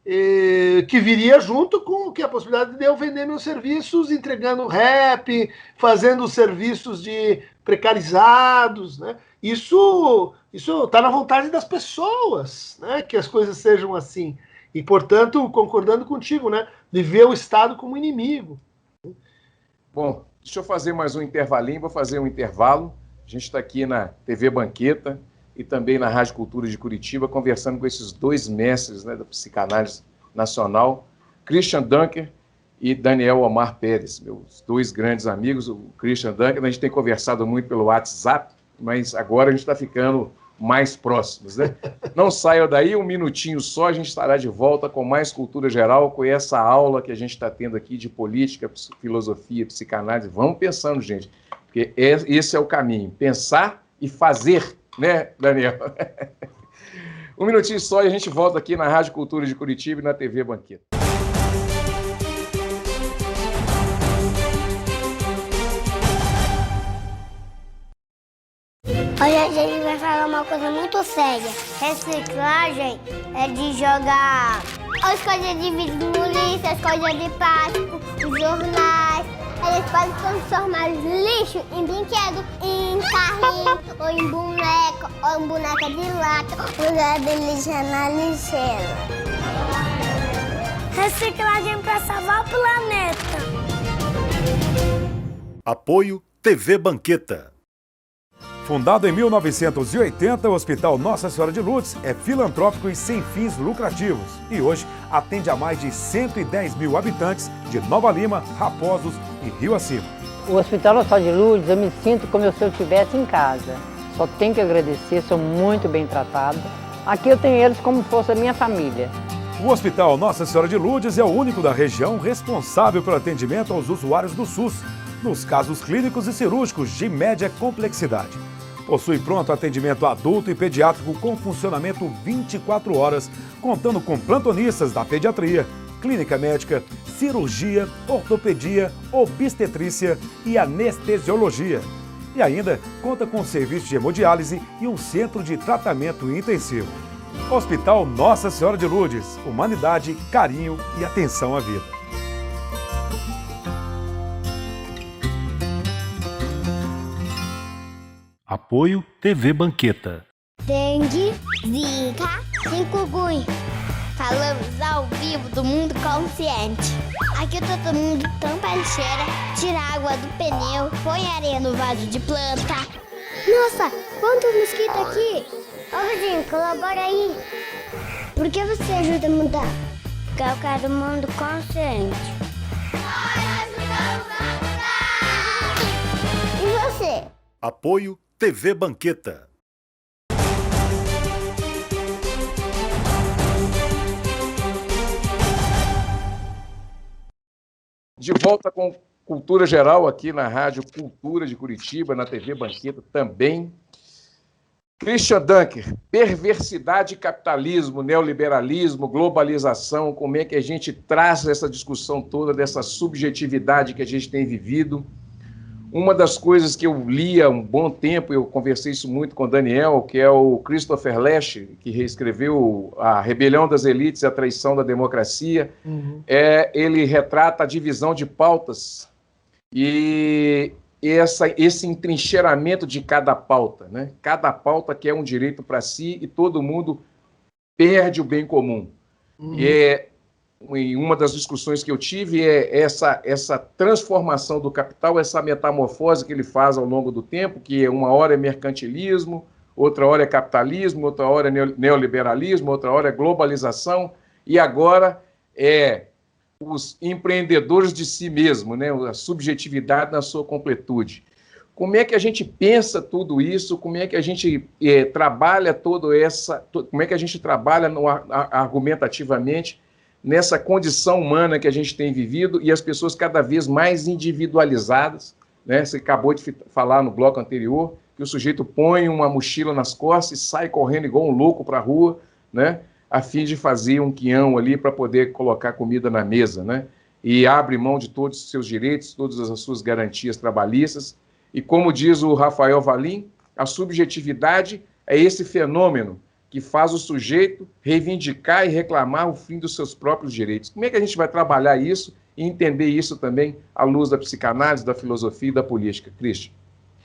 que viria junto com a possibilidade de eu vender meus serviços, entregando rap, fazendo serviços de precarizados, né? Isso está na vontade das pessoas, né, que as coisas sejam assim. E, portanto, concordando contigo, né, de ver o Estado como inimigo. Bom, deixa eu fazer mais um intervalinho, vou fazer um intervalo. A gente está aqui na TV Banqueta e também na Rádio Cultura de Curitiba, conversando com esses dois mestres, né, da psicanálise nacional, Christian Dunker e Daniel Omar Pérez, meus dois grandes amigos. O Christian Dunker, a gente tem conversado muito pelo WhatsApp, mas agora a gente está ficando mais próximos, né? Não saiam daí, um minutinho só, a gente estará de volta com mais cultura geral, com essa aula que a gente está tendo aqui de política, filosofia, psicanálise. Vamos pensando, gente, porque esse é o caminho, pensar e fazer, né, Daniel? Um minutinho só e a gente volta aqui na Rádio Cultura de Curitiba e na TV Banqueta. Hoje a gente vai falar uma coisa muito séria. Reciclagem é de jogar as coisas de vidro no lixo, as coisas de plástico, os jornais. Eles podem transformar lixo em brinquedo, em carrinho, ou em boneca, ou em boneca de lata. O lugar de lixo é na lixeira. Reciclagem para salvar o planeta. Apoio TV Banqueta. Fundado em 1980, o Hospital Nossa Senhora de Lourdes é filantrópico e sem fins lucrativos. E hoje atende a mais de 110 mil habitantes de Nova Lima, Raposos e Rio Acima. O Hospital Nossa Senhora de Lourdes, eu me sinto como se eu estivesse em casa. Só tenho que agradecer, sou muito bem tratada. Aqui eu tenho eles como se fosse a minha família. O Hospital Nossa Senhora de Lourdes é o único da região responsável pelo atendimento aos usuários do SUS, nos casos clínicos e cirúrgicos de média complexidade. Possui pronto atendimento adulto e pediátrico com funcionamento 24 horas, contando com plantonistas da pediatria, clínica médica, cirurgia, ortopedia, obstetrícia e anestesiologia. E ainda conta com serviço de hemodiálise e um centro de tratamento intensivo. Hospital Nossa Senhora de Lourdes, humanidade, carinho e atenção à vida. Apoio TV Banqueta. Dengue, zika, chikungunya. Falamos ao vivo do mundo consciente. Aqui todo mundo tampa a lixeira, tira a água do pneu, põe areia no vaso de planta. Nossa, quantos mosquitos aqui! Ô vizinho, colabora aí. Por que você ajuda a mudar? Porque eu quero um mundo consciente. E você? Apoio TV Banqueta. De volta com Cultura Geral aqui na Rádio Cultura de Curitiba, na TV Banqueta também. Christian Dunker, perversidade, capitalismo, neoliberalismo, globalização, como é que a gente traz essa discussão toda dessa subjetividade que a gente tem vivido? Uma das coisas que eu li há um bom tempo, eu conversei isso muito com o Daniel, que é o Christopher Lasch, que reescreveu A Rebelião das Elites e a Traição da Democracia. Ele retrata a divisão de pautas e esse entrincheiramento de cada pauta, né? Cada pauta quer um direito para si e todo mundo perde o bem comum. E uma das discussões que eu tive é essa transformação do capital, essa metamorfose que ele faz ao longo do tempo, que uma hora é mercantilismo, outra hora é capitalismo, outra hora é neoliberalismo, outra hora é globalização, e agora é os empreendedores de si mesmo, né? A subjetividade na sua completude. Como é que a gente pensa tudo isso? Como é que a gente trabalha como é que a gente trabalha argumentativamente nessa condição humana que a gente tem vivido e as pessoas cada vez mais individualizadas, né? Você acabou de falar no bloco anterior que o sujeito põe uma mochila nas costas e sai correndo igual um louco para a rua, né? A fim de fazer um quião ali para poder colocar comida na mesa, né? E abre mão de todos os seus direitos, todas as suas garantias trabalhistas. E como diz o Rafael Valim, a subjetividade é esse fenômeno que faz o sujeito reivindicar e reclamar o fim dos seus próprios direitos. Como é que a gente vai trabalhar isso e entender isso também à luz da psicanálise, da filosofia e da política? Christian.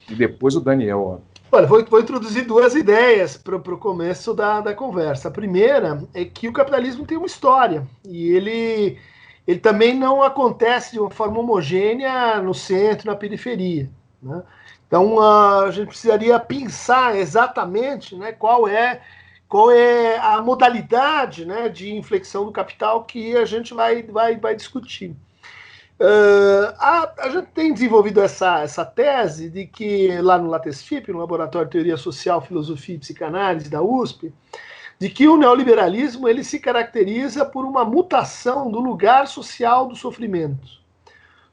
E depois o Daniel. Olha, vou introduzir duas ideias para o começo da conversa. A primeira é que o capitalismo tem uma história e ele também não acontece de uma forma homogênea no centro, na periferia, né? Então, a gente precisaria pensar exatamente, né, qual é a modalidade, né, de inflexão do capital que a gente vai discutir. A gente tem desenvolvido essa tese de que lá no LATESFIP, no Laboratório de Teoria Social, Filosofia e Psicanálise da USP, de que o neoliberalismo ele se caracteriza por uma mutação do lugar social do sofrimento.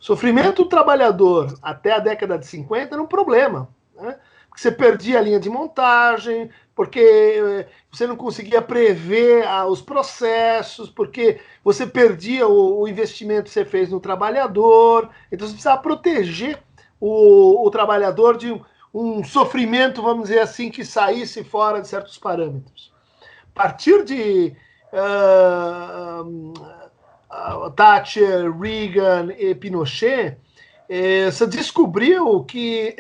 Sofrimento do trabalhador até a década de 50 era um problema, né? Porque você perdia a linha de montagem, porque você não conseguia prever os processos, porque você perdia o investimento que você fez no trabalhador. Então você precisava proteger o trabalhador de um sofrimento, vamos dizer assim, que saísse fora de certos parâmetros. A partir de Thatcher, Reagan e Pinochet, você descobriu que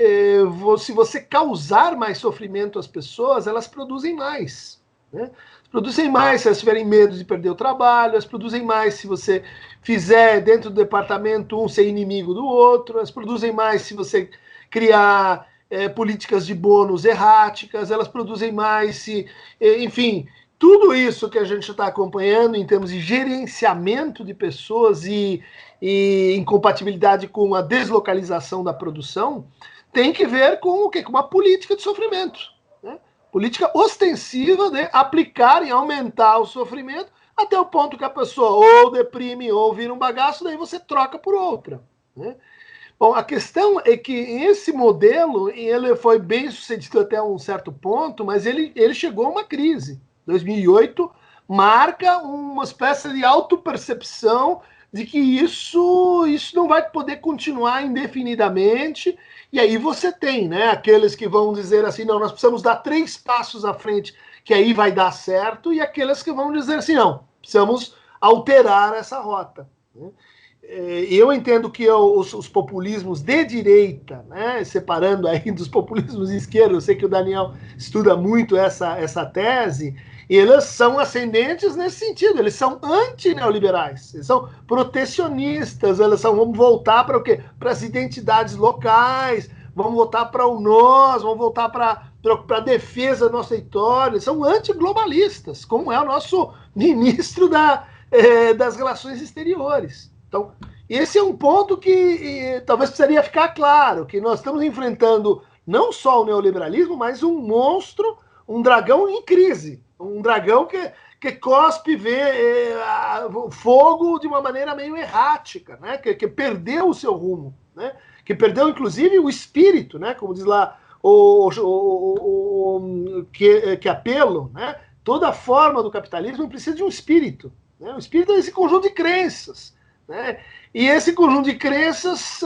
se você causar mais sofrimento às pessoas, elas produzem mais, né? Produzem mais se elas tiverem medo de perder o trabalho, elas produzem mais se você fizer dentro do departamento um ser inimigo do outro, elas produzem mais se você criar políticas de bônus erráticas, elas produzem mais, enfim, tudo isso que a gente está acompanhando em termos de gerenciamento de pessoas e incompatibilidade com a deslocalização da produção, tem que ver com o quê? Com uma política de sofrimento, né? Política ostensiva de aplicar e aumentar o sofrimento até o ponto que a pessoa ou deprime ou vira um bagaço, daí você troca por outra, né? Bom, a questão é que esse modelo, ele foi bem sucedido até um certo ponto, mas ele chegou a uma crise. 2008 marca uma espécie de autopercepção de que isso não vai poder continuar indefinidamente, e aí você tem, né, aqueles que vão dizer assim, não, nós precisamos dar 3 passos à frente, que aí vai dar certo, e aqueles que vão dizer assim, não, precisamos alterar essa rota, né? Eu entendo que os populismos de direita, né, separando aí dos populismos de esquerda, eu sei que o Daniel estuda muito essa tese, eles são ascendentes nesse sentido, eles são anti-neoliberais, eles são protecionistas, eles são, vamos voltar para o quê? Para as identidades locais, vamos voltar para o nós, vamos voltar para a defesa do nosso território, eles são antiglobalistas, como é o nosso ministro das Relações Exteriores. Então, esse é um ponto que talvez precisaria ficar claro, que nós estamos enfrentando não só o neoliberalismo, mas um monstro, um dragão em crise, um dragão que cospe fogo de uma maneira meio errática, né? Que perdeu o seu rumo, né? Que perdeu, inclusive, o espírito, né? Como diz lá que apelo, né? Toda forma do capitalismo precisa de um espírito, né? O espírito é esse conjunto de crenças, né? E esse conjunto de crenças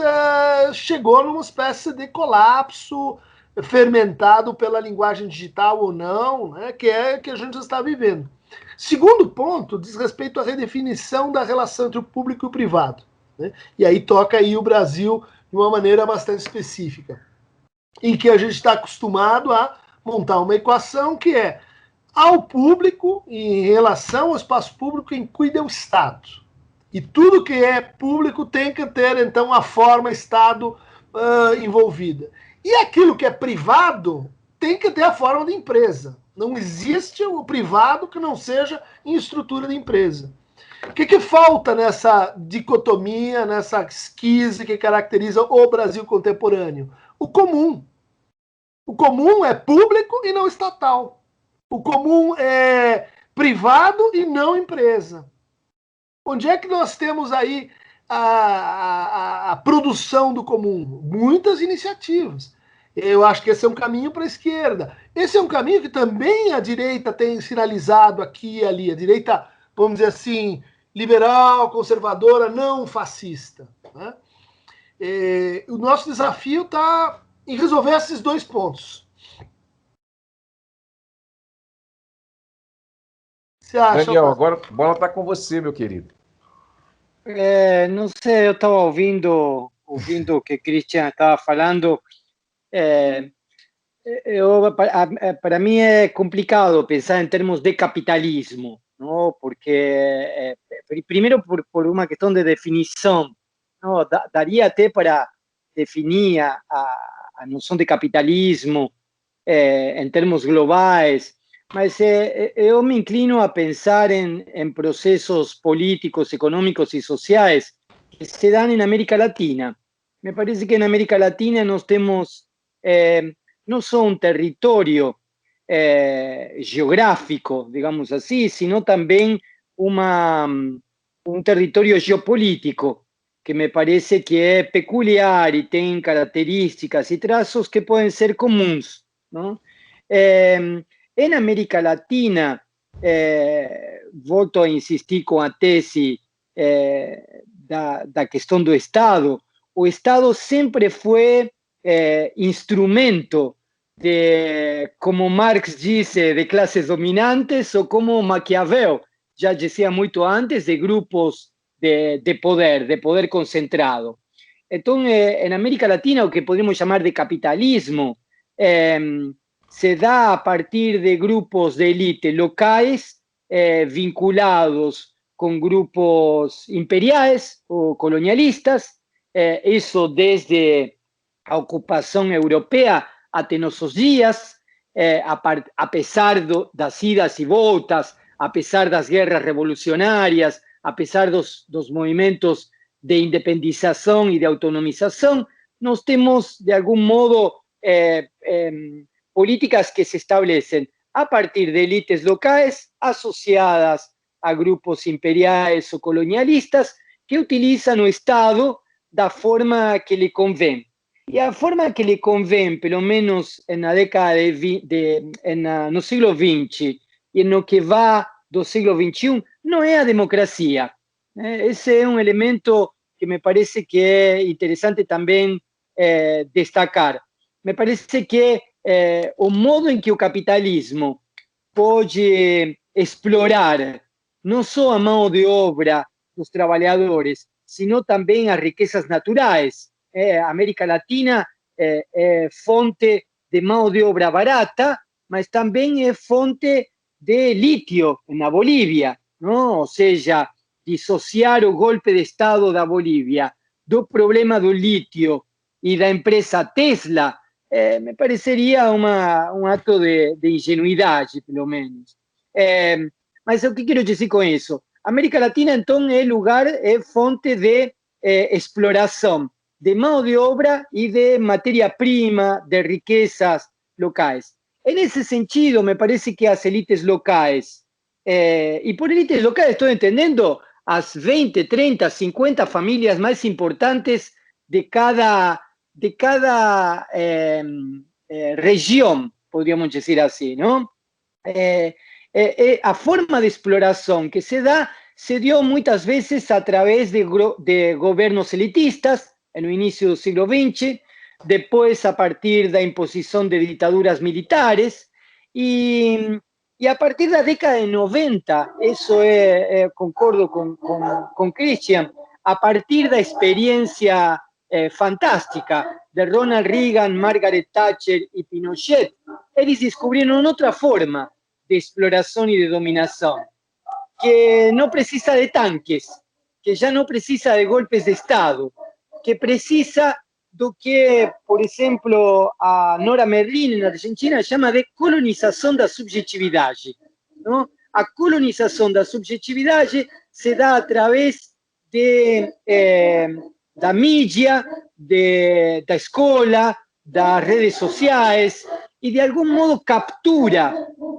chegou numa espécie de colapso fermentado pela linguagem digital ou não, né? Que é que a gente está vivendo. Segundo ponto diz respeito à redefinição da relação entre o público e o privado, né? E aí toca aí o Brasil de uma maneira bastante específica, em que a gente está acostumado a montar uma equação que é ao público, em relação ao espaço público, quem cuida é o Estado. E tudo que é público tem que ter, então, a forma Estado envolvida. E aquilo que é privado tem que ter a forma de empresa. Não existe o privado que não seja em estrutura de empresa. O que falta nessa dicotomia, nessa esquise que caracteriza o Brasil contemporâneo? O comum. O comum é público e não estatal. O comum é privado e não empresa. Onde é que nós temos aí a produção do comum? Muitas iniciativas. Eu acho que esse é um caminho para a esquerda. Esse é um caminho que também a direita tem sinalizado aqui e ali. A direita, vamos dizer assim, liberal, conservadora, não fascista, né? O nosso desafio está em resolver esses 2 pontos. Você acha, Daniel, agora a bola está com você, meu querido. Não sei, eu estava ouvindo o que Christian estava falando. Para mim é complicado pensar em termos de capitalismo, não? Porque, primeiro, por uma questão de definição, não? Daria até para definir a noção de capitalismo em termos globais, mas eu me inclino a pensar em processos políticos, econômicos e sociais que se dão em América Latina. Me parece que na América Latina nós temos não só um território geográfico, digamos assim, sino também um território geopolítico que me parece que é peculiar e tem características e traços que podem ser comuns, não? Em América Latina, volto a insistir com a tese da questão do Estado. O Estado sempre foi instrumento de, como Marx disse, de classes dominantes, ou como Maquiavel já dizia muito antes, de grupos de poder concentrado. Então, em América Latina, o que podemos chamar de capitalismo se dá a partir de grupos de élite locais vinculados com grupos imperiais ou colonialistas, isso desde a ocupação europeia até nossos dias, apesar das idas e voltas, apesar das guerras revolucionárias, apesar dos movimentos de independização e de autonomização, nós temos, de algum modo, políticas que se establecem a partir de élites locais associadas a grupos imperiais ou colonialistas que utilizam o Estado da forma que lhe convém. E a forma que lhe convém, pelo menos na década no século XX e no que vai do século XXI, não é a democracia. Esse é um elemento que me parece que é interessante também destacar. Me parece que o modo em que o capitalismo pode explorar não só a mão de obra dos trabalhadores, sino também as riquezas naturais. A América Latina é fonte de mão de obra barata, mas também é fonte de lítio na Bolívia, não? Ou seja, dissociar o golpe de Estado da Bolívia do problema do lítio e da empresa Tesla, me pareceria um ato de ingenuidade, pelo menos. Mas o que quero dizer com isso? A América Latina, então, é fonte de exploração, de mão de obra e de matéria-prima, de riquezas locais. Nesse sentido, me parece que as elites locais, e por elites locais estou entendendo as 20, 30, 50 famílias mais importantes de cada região, podríamos dizer assim, não? A forma de exploração que se dá se deu muitas vezes através de governos elitistas, no início do século XX, depois a partir da imposição de ditaduras militares, e a partir da década de 90, isso concordo com Christian, a partir da experiência fantástica de Ronald Reagan, Margaret Thatcher e Pinochet, eles descobriram outra forma de exploração e de dominação, que não precisa de tanques, que já não precisa de golpes de Estado, que precisa do que, por exemplo, a Nora Merlin, na Argentina, chama de colonização da subjetividade. Não? A colonização da subjetividade se dá através da mídia, da escola, das redes sociais, e de algum modo captura,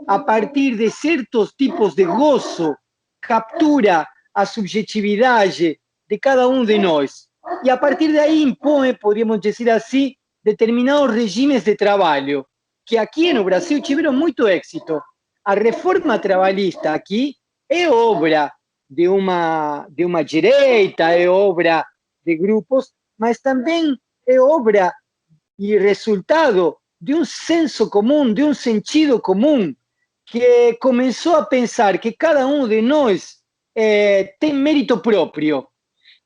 a partir de certos tipos de gozo, captura a subjetividade de cada um de nós. E a partir daí impõe, podemos dizer assim, determinados regimes de trabalho, que aqui no Brasil tiveram muito êxito. A reforma trabalhista aqui é obra de uma direita, é obra de grupos, mas também é obra e resultado de um senso comum, de um sentido comum, que começou a pensar que cada um de nós tem mérito próprio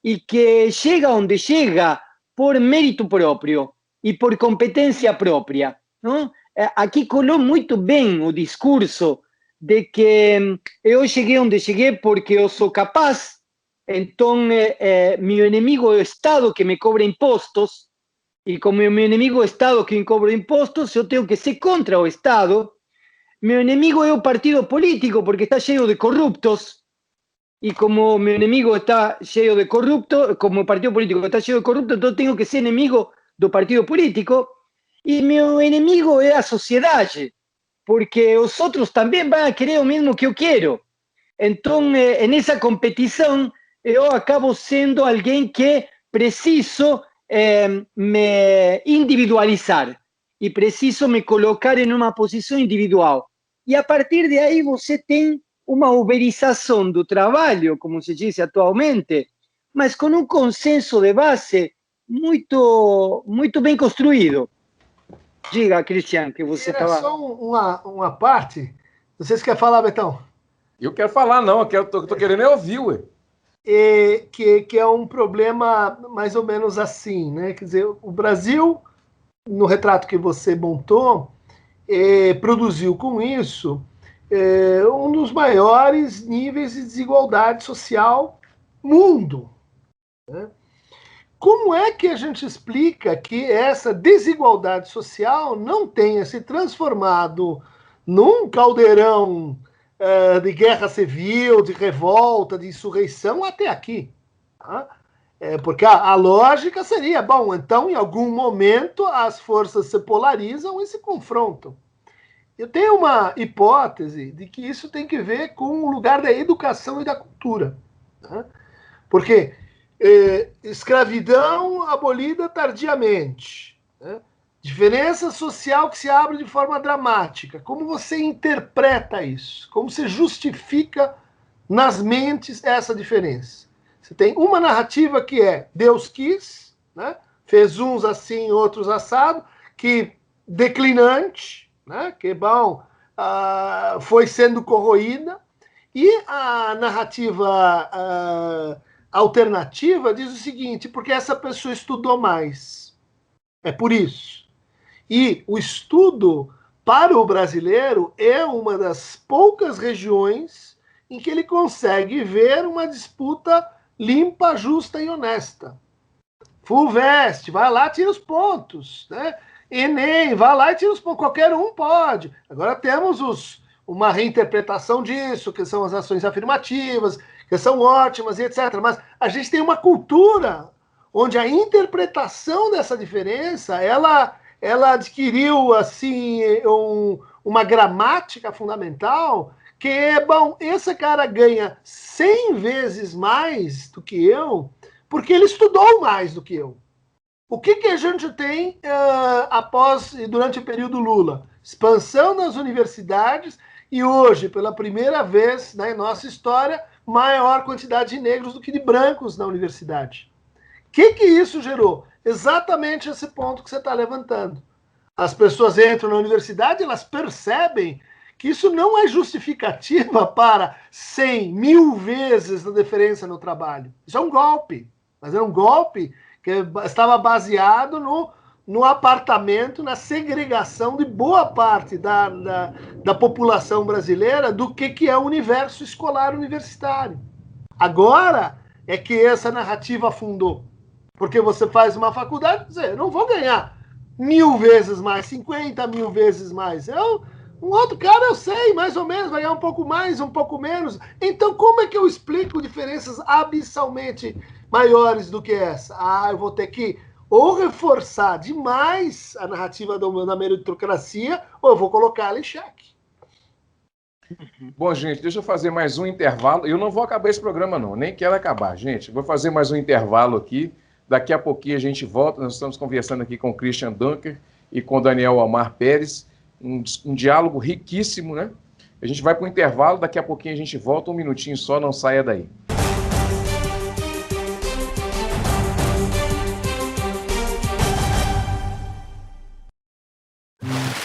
e que chega onde chega por mérito próprio e por competência própria. Não? Aqui colou muito bem o discurso de que eu cheguei onde cheguei porque eu sou capaz, então meu inimigo é o Estado que me cobra impostos, e como meu inimigo é o Estado que me cobra impostos, eu tenho que ser contra o Estado. Meu inimigo é o partido político porque está cheio de corruptos, e como meu inimigo está cheio de corruptos, como o partido político está cheio de corruptos, então tenho que ser inimigo do partido político. E meu inimigo é a sociedade, porque os outros também vão querer o mesmo que eu quero. Então, nessa competição, eu acabo sendo alguém que preciso me individualizar e preciso me colocar em uma posição individual. E a partir de aí você tem uma uberização do trabalho, como se diz atualmente, mas com um consenso de base muito, muito bem construído. Diga, Christian, que você estava... Só uma parte. Vocês querem falar, Betão? Eu quero falar, não. Eu tô querendo ouvir, ué. Que é um problema mais ou menos assim, né? Quer dizer, o Brasil, no retrato que você montou, produziu com isso um dos maiores níveis de desigualdade social no mundo, né? como é que a gente explica que essa desigualdade social não tenha se transformado num caldeirão de guerra civil, de revolta, de insurreição até aqui? Tá? Porque a lógica seria, bom, então em algum momento as forças se polarizam e se confrontam. Eu tenho uma hipótese de que isso tem que ver com o lugar da educação e da cultura. Tá? Porque escravidão abolida tardiamente, né? Diferença social que se abre de forma dramática. Como você interpreta isso? Como você justifica nas mentes essa diferença? Você tem uma narrativa que é Deus quis, né? Fez uns assim, outros assado, que declinante, né? Que bom, foi sendo corroída. E a narrativa alternativa diz o seguinte, porque essa pessoa estudou mais. É por isso. E o estudo, para o brasileiro, é uma das poucas regiões em que ele consegue ver uma disputa limpa, justa e honesta. FUVEST, vai lá, tira os pontos, né? Enem, vai lá e tira os pontos. Qualquer um pode. Agora temos uma reinterpretação disso, que são as ações afirmativas, que são ótimas e etc. Mas a gente tem uma cultura onde a interpretação dessa diferença, ela adquiriu assim uma gramática fundamental, que é, bom, esse cara ganha 100 vezes mais do que eu, porque ele estudou mais do que eu. O que a gente tem durante o período Lula? Expansão das universidades e hoje, pela primeira vez na nossa história, maior quantidade de negros do que de brancos na universidade. O que isso gerou? Exatamente esse ponto que você está levantando. As pessoas entram na universidade, elas percebem que isso não é justificativa para 100, 1000 vezes a diferença no trabalho. Isso é um golpe. Mas é um golpe que estava baseado no apartamento, na segregação de boa parte da população brasileira do que é o universo escolar universitário. Agora é que essa narrativa afundou. Porque você faz uma faculdade, eu não vou ganhar 1000 vezes mais, 50 mil vezes mais. Um outro cara, eu sei, mais ou menos, vai ganhar um pouco mais, um pouco menos. Então, como é que eu explico diferenças abissalmente maiores do que essa? Eu vou ter que ou reforçar demais a narrativa da meritocracia, ou eu vou colocá-la em xeque. Bom, gente, deixa eu fazer mais um intervalo. Eu não vou acabar esse programa, não, nem quero acabar, gente. Vou fazer mais um intervalo aqui. Daqui a pouquinho a gente volta. Nós estamos conversando aqui com o Christian Dunker e com o Daniel Omar Pérez. Um diálogo riquíssimo, né? A gente vai para o intervalo, daqui a pouquinho a gente volta, um minutinho só, não saia daí.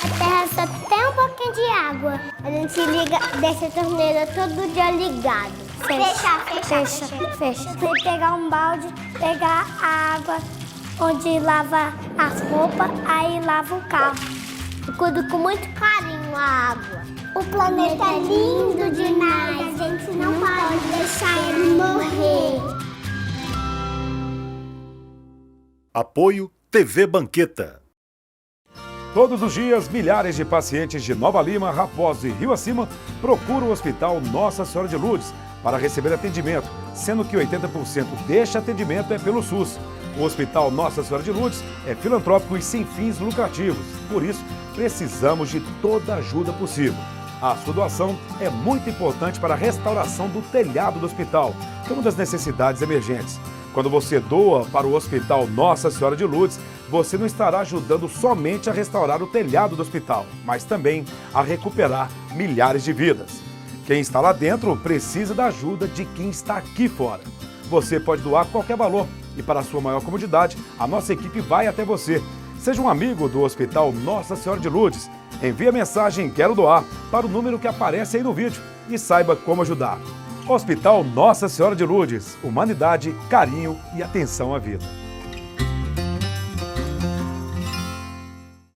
A terra só tem um pouquinho de água. A gente deixa a torneira todo dia ligado. Fecha. Você pegar um balde, pegar a água onde lava as roupas, aí lava o carro. Eu cuido com muito carinho a água. O planeta é lindo demais. A gente não pode deixar ele morrer. Apoio TV Banqueta. Todos os dias, milhares de pacientes de Nova Lima, Raposo e Rio Acima procuram o Hospital Nossa Senhora de Lourdes para receber atendimento, sendo que 80% deste atendimento é pelo SUS. O Hospital Nossa Senhora de Lourdes é filantrópico e sem fins lucrativos. Por isso, precisamos de toda a ajuda possível. A sua doação é muito importante para a restauração do telhado do hospital, que é uma das necessidades emergentes. Quando você doa para o Hospital Nossa Senhora de Lourdes, você não estará ajudando somente a restaurar o telhado do hospital, mas também a recuperar milhares de vidas. Quem está lá dentro precisa da ajuda de quem está aqui fora. Você pode doar qualquer valor e, para a sua maior comodidade, a nossa equipe vai até você. Seja um amigo do Hospital Nossa Senhora de Lourdes. Envie a mensagem "Quero doar" para o número que aparece aí no vídeo e saiba como ajudar. Hospital Nossa Senhora de Lourdes. Humanidade, carinho e atenção à vida.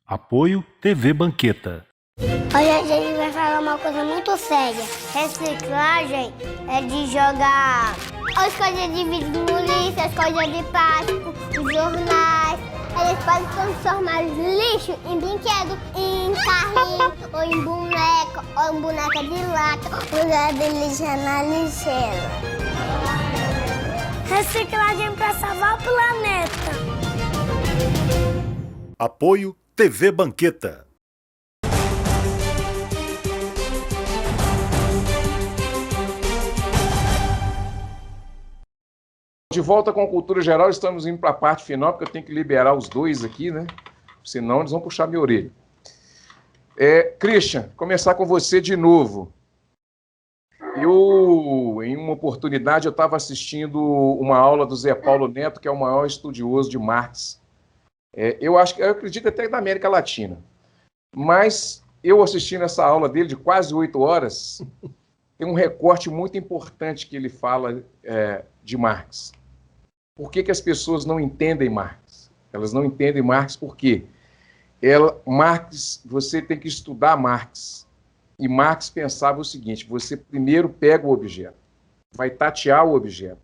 Apoio TV Banqueta. Hoje a gente vai falar uma coisa muito séria. Reciclagem é de jogar as coisas de vidro no lixo, as coisas de plástico jornais. Eles podem transformar lixo em brinquedo, em carrinho, ou em boneca, ou em boneca de lata, lugar de lixo na lixeira. Reciclagem para salvar o planeta. Apoio TV Banqueta. De volta com Cultura Geral, estamos indo para a parte final, porque eu tenho que liberar os dois aqui, né? Senão eles vão puxar minha orelha. Christian, começar com você de novo. Em uma oportunidade, eu estava assistindo uma aula do Zé Paulo Neto, que é o maior estudioso de Marx. Eu acredito até da América Latina. Mas eu assistindo essa aula dele de quase 8 horas, tem um recorte muito importante que ele fala de Marx. Por que as pessoas não entendem Marx? Elas não entendem Marx porque Marx, você tem que estudar Marx. E Marx pensava o seguinte: você primeiro pega o objeto, vai tatear o objeto,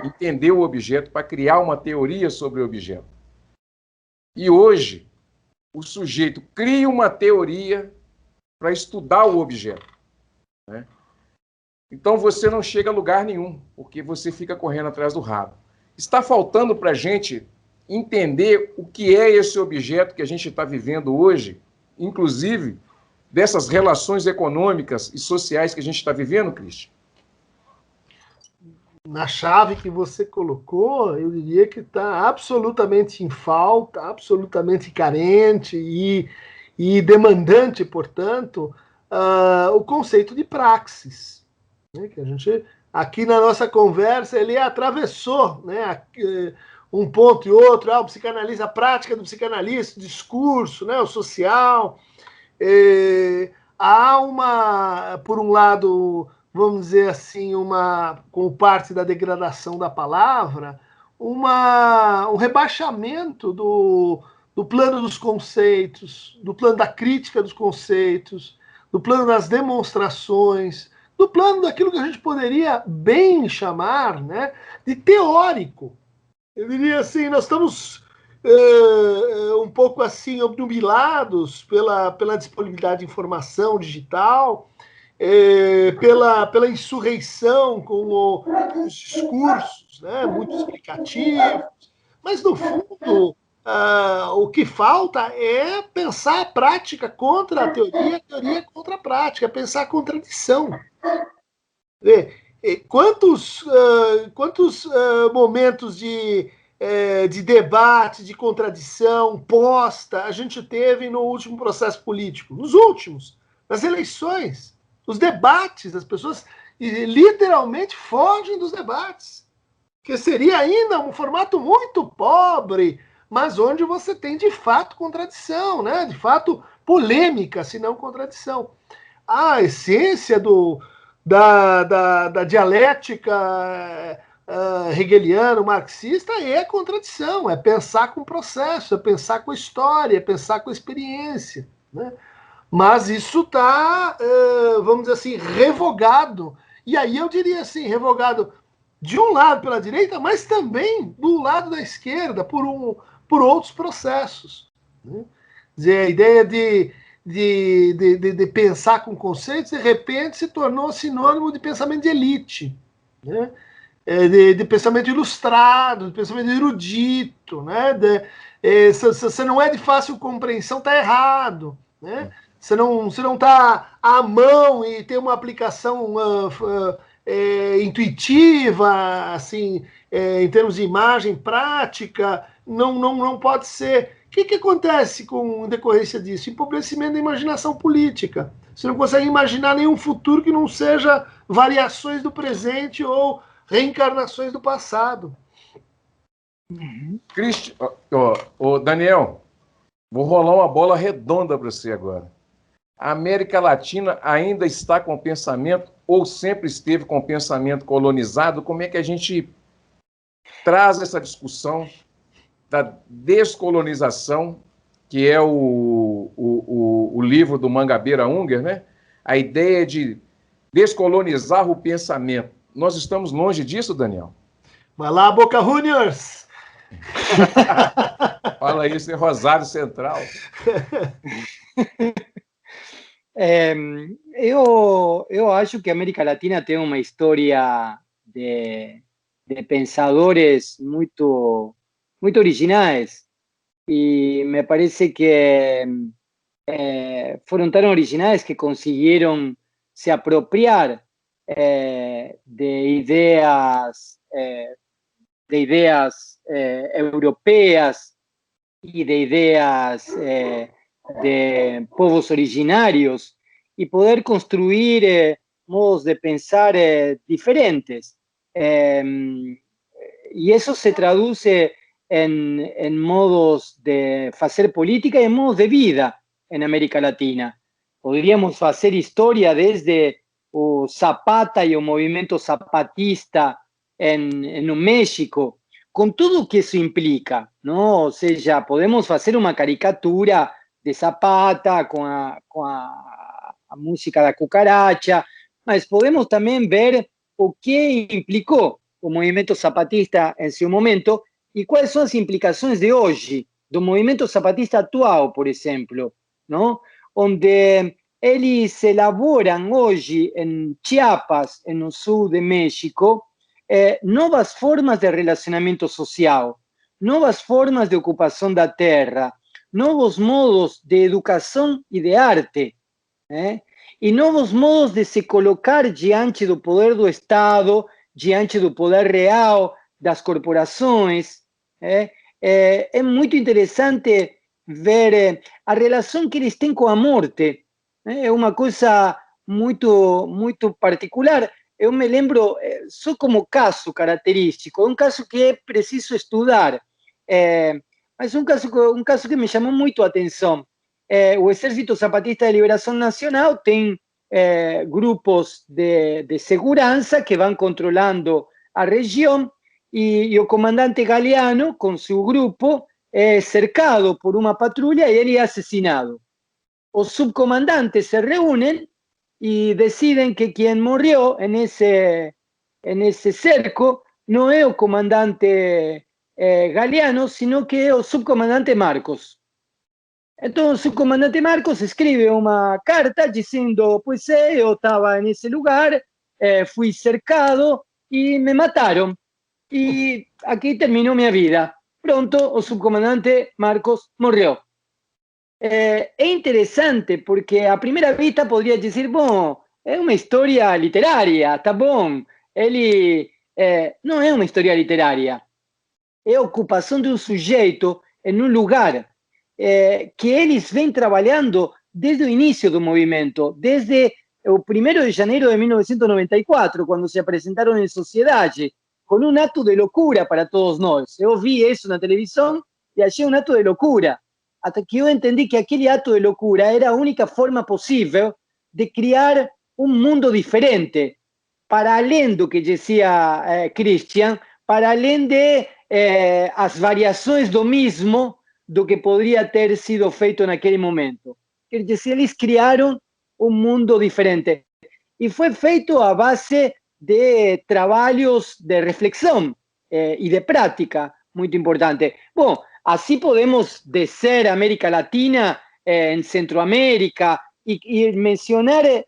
entender o objeto para criar uma teoria sobre o objeto. E hoje, o sujeito cria uma teoria para estudar o objeto, né? Então você não chega a lugar nenhum, porque você fica correndo atrás do rabo. Está faltando para a gente entender o que é esse objeto que a gente está vivendo hoje, inclusive dessas relações econômicas e sociais que a gente está vivendo, Christian? Na chave que você colocou, eu diria que está absolutamente em falta, absolutamente carente e demandante, portanto, o conceito de praxis, né, que a gente, aqui na nossa conversa, ele atravessou, né, um ponto e outro, o psicanalista, a prática do psicanalista, o discurso, né, o social. Há por um lado, vamos dizer assim, como parte da degradação da palavra, um rebaixamento do plano dos conceitos, do plano da crítica dos conceitos, do plano das demonstrações, do plano daquilo que a gente poderia bem chamar, né, de teórico. Eu diria assim, nós estamos um pouco assim obnubilados pela disponibilidade de informação digital, pela insurreição com os discursos, né, muito explicativos, mas no fundo o que falta é pensar a prática contra a teoria contra a prática, pensar a contradição. Quantos momentos de debate, de contradição posta a gente teve no último processo político? Nos últimos, nas eleições, os debates, as pessoas literalmente fogem dos debates, que seria ainda um formato muito pobre, mas onde você tem de fato contradição, né? De fato polêmica, se não contradição. A essência da dialética hegeliano, marxista, é contradição, é pensar com o processo, é pensar com a história, é pensar com a experiência, né? Mas isso está, vamos dizer assim, revogado. E aí eu diria assim, revogado de um lado pela direita, mas também do lado da esquerda, por outros processos, né? Quer dizer, a ideia de pensar com conceitos, de repente, se tornou sinônimo de pensamento de elite, né? De pensamento ilustrado, de pensamento erudito, né? Se você não é de fácil compreensão, está errado, né? Você não está à mão e tem uma aplicação intuitiva, assim, em termos de imagem, prática, não pode ser. O que acontece com decorrência disso? Empobrecimento da imaginação política. Você não consegue imaginar nenhum futuro que não seja variações do presente ou reencarnações do passado. Daniel, vou rolar uma bola redonda para você agora. A América Latina ainda está com pensamento, ou sempre esteve com pensamento colonizado? Como é que a gente traz essa discussão da descolonização, que é o livro do Mangabeira Unger, né? A ideia de descolonizar o pensamento. Nós estamos longe disso, Daniel? Vai lá, Boca Juniors! Fala isso em Rosário Central. Eu acho que a América Latina tem uma história de pensadores muito, muito originais. Y me parece que fueron tan originales que consiguieron se apropiar de ideas europeas y de ideas de pueblos originarios y poder construir modos de pensar diferentes. Y eso se traduce en modos de hacer política y en modos de vida en América Latina. Podríamos hacer historia desde o Zapata y el movimiento zapatista en México, con todo lo que eso implica, ¿no? O sea, podemos hacer una caricatura de Zapata con a música da cucaracha, mas podemos también ver o que implicó o movimiento zapatista en su momento y cuáles son las implicaciones de hoy, del movimiento zapatista actual, por ejemplo, ¿no? Donde ellos elaboran hoy en Chiapas, en el sur de México, nuevas formas de relacionamiento social, nuevas formas de ocupación de la tierra, nuevos modos de educación y de arte, y nuevos modos de se colocar diante do poder do Estado, diante do poder real das corporações. É muito interessante ver a relação que eles têm com a morte. É uma coisa muito, muito particular. Eu me lembro, só como caso característico, um caso que é preciso estudar, mas um caso que me chamou muito a atenção. O Exército Zapatista de Liberação Nacional tem grupos de segurança que vão controlando a região y el comandante Galeano, con su grupo, es cercado por una patrulla y él es asesinado. Los subcomandantes se reúnen y deciden que quien murió en ese cerco no es el comandante Galeano, sino que es el subcomandante Marcos. Entonces el subcomandante Marcos escribe una carta diciendo, pues yo estaba en ese lugar, fui cercado y me mataron. Y aquí terminó mi vida. Pronto, el subcomandante Marcos murió. Es interesante porque a primera vista podría decir, bueno, es una historia literaria, está bon. No es una historia literaria. Es ocupación de un sujeto en un lugar que ellos ven trabajando desde el inicio del movimiento, desde el 1 de enero de 1994, cuando se presentaron en Sociedad, con un acto de locura para todos nosotros. Yo vi eso en la televisión y hallé un acto de locura, hasta que yo entendí que aquel acto de locura era la única forma posible de crear un mundo diferente, para além do que decía Christian, para além de as variações do mismo do que podría ter sido feito naquele momento. Quer dizer, eles criaron un mundo diferente. Y fue feito a base de trabajos de reflexión y de práctica, muy importante. Bueno, así podemos descer América Latina en Centroamérica y mencionar